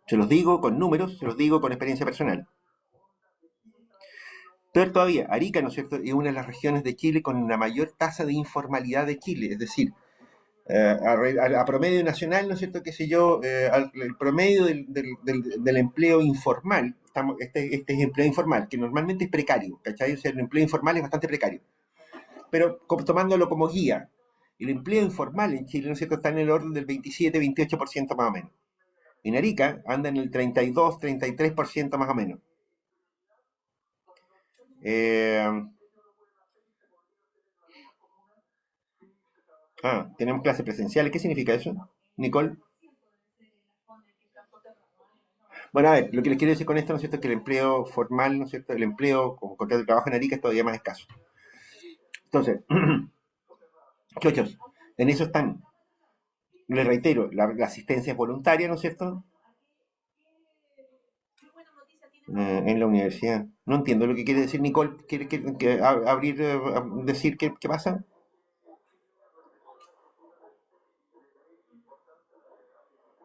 Se los digo con números, se los digo con experiencia personal. Peor todavía, Arica, ¿no es cierto?, es una de las regiones de Chile con la mayor tasa de informalidad de Chile, es decir, a promedio nacional, ¿no es cierto?, qué sé yo, el promedio del empleo informal, este es empleo informal, que normalmente es precario, ¿cachai? O sea, el empleo informal es bastante precario, pero tomándolo como guía, el empleo informal en Chile, ¿no es cierto?, está en el orden del 27-28% más o menos. En Arica anda en el 32-33% más o menos. Eh, Tenemos clases presenciales. ¿Qué significa eso, Nicole? Bueno, a ver, lo que les quiero decir con esto, ¿no es cierto?, es que el empleo formal, ¿no es cierto?, el empleo con contrato de trabajo en Arica es todavía más escaso. Entonces, chochos, en eso están. Les reitero, la asistencia es voluntaria, ¿no es cierto? En la universidad. No entiendo lo que quiere decir Nicole. ¿Quiere abrir, decir qué pasa?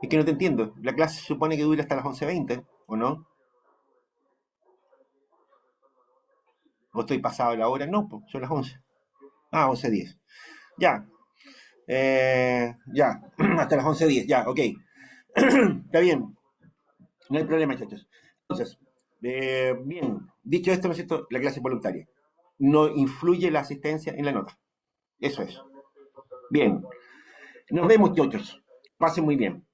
Es que no te entiendo. La clase se supone que dura hasta las 11:20, ¿o no? ¿O estoy pasado de la hora? No, pues, son las 11. 11:10. Ya, ya, hasta las 11:10, ya, ok. Está bien, no hay problema, muchachos. Entonces, bien, dicho esto, ¿no es cierto? La clase es voluntaria. No influye la asistencia en la nota. Eso es. Bien, nos vemos, muchachos. Pasen muy bien.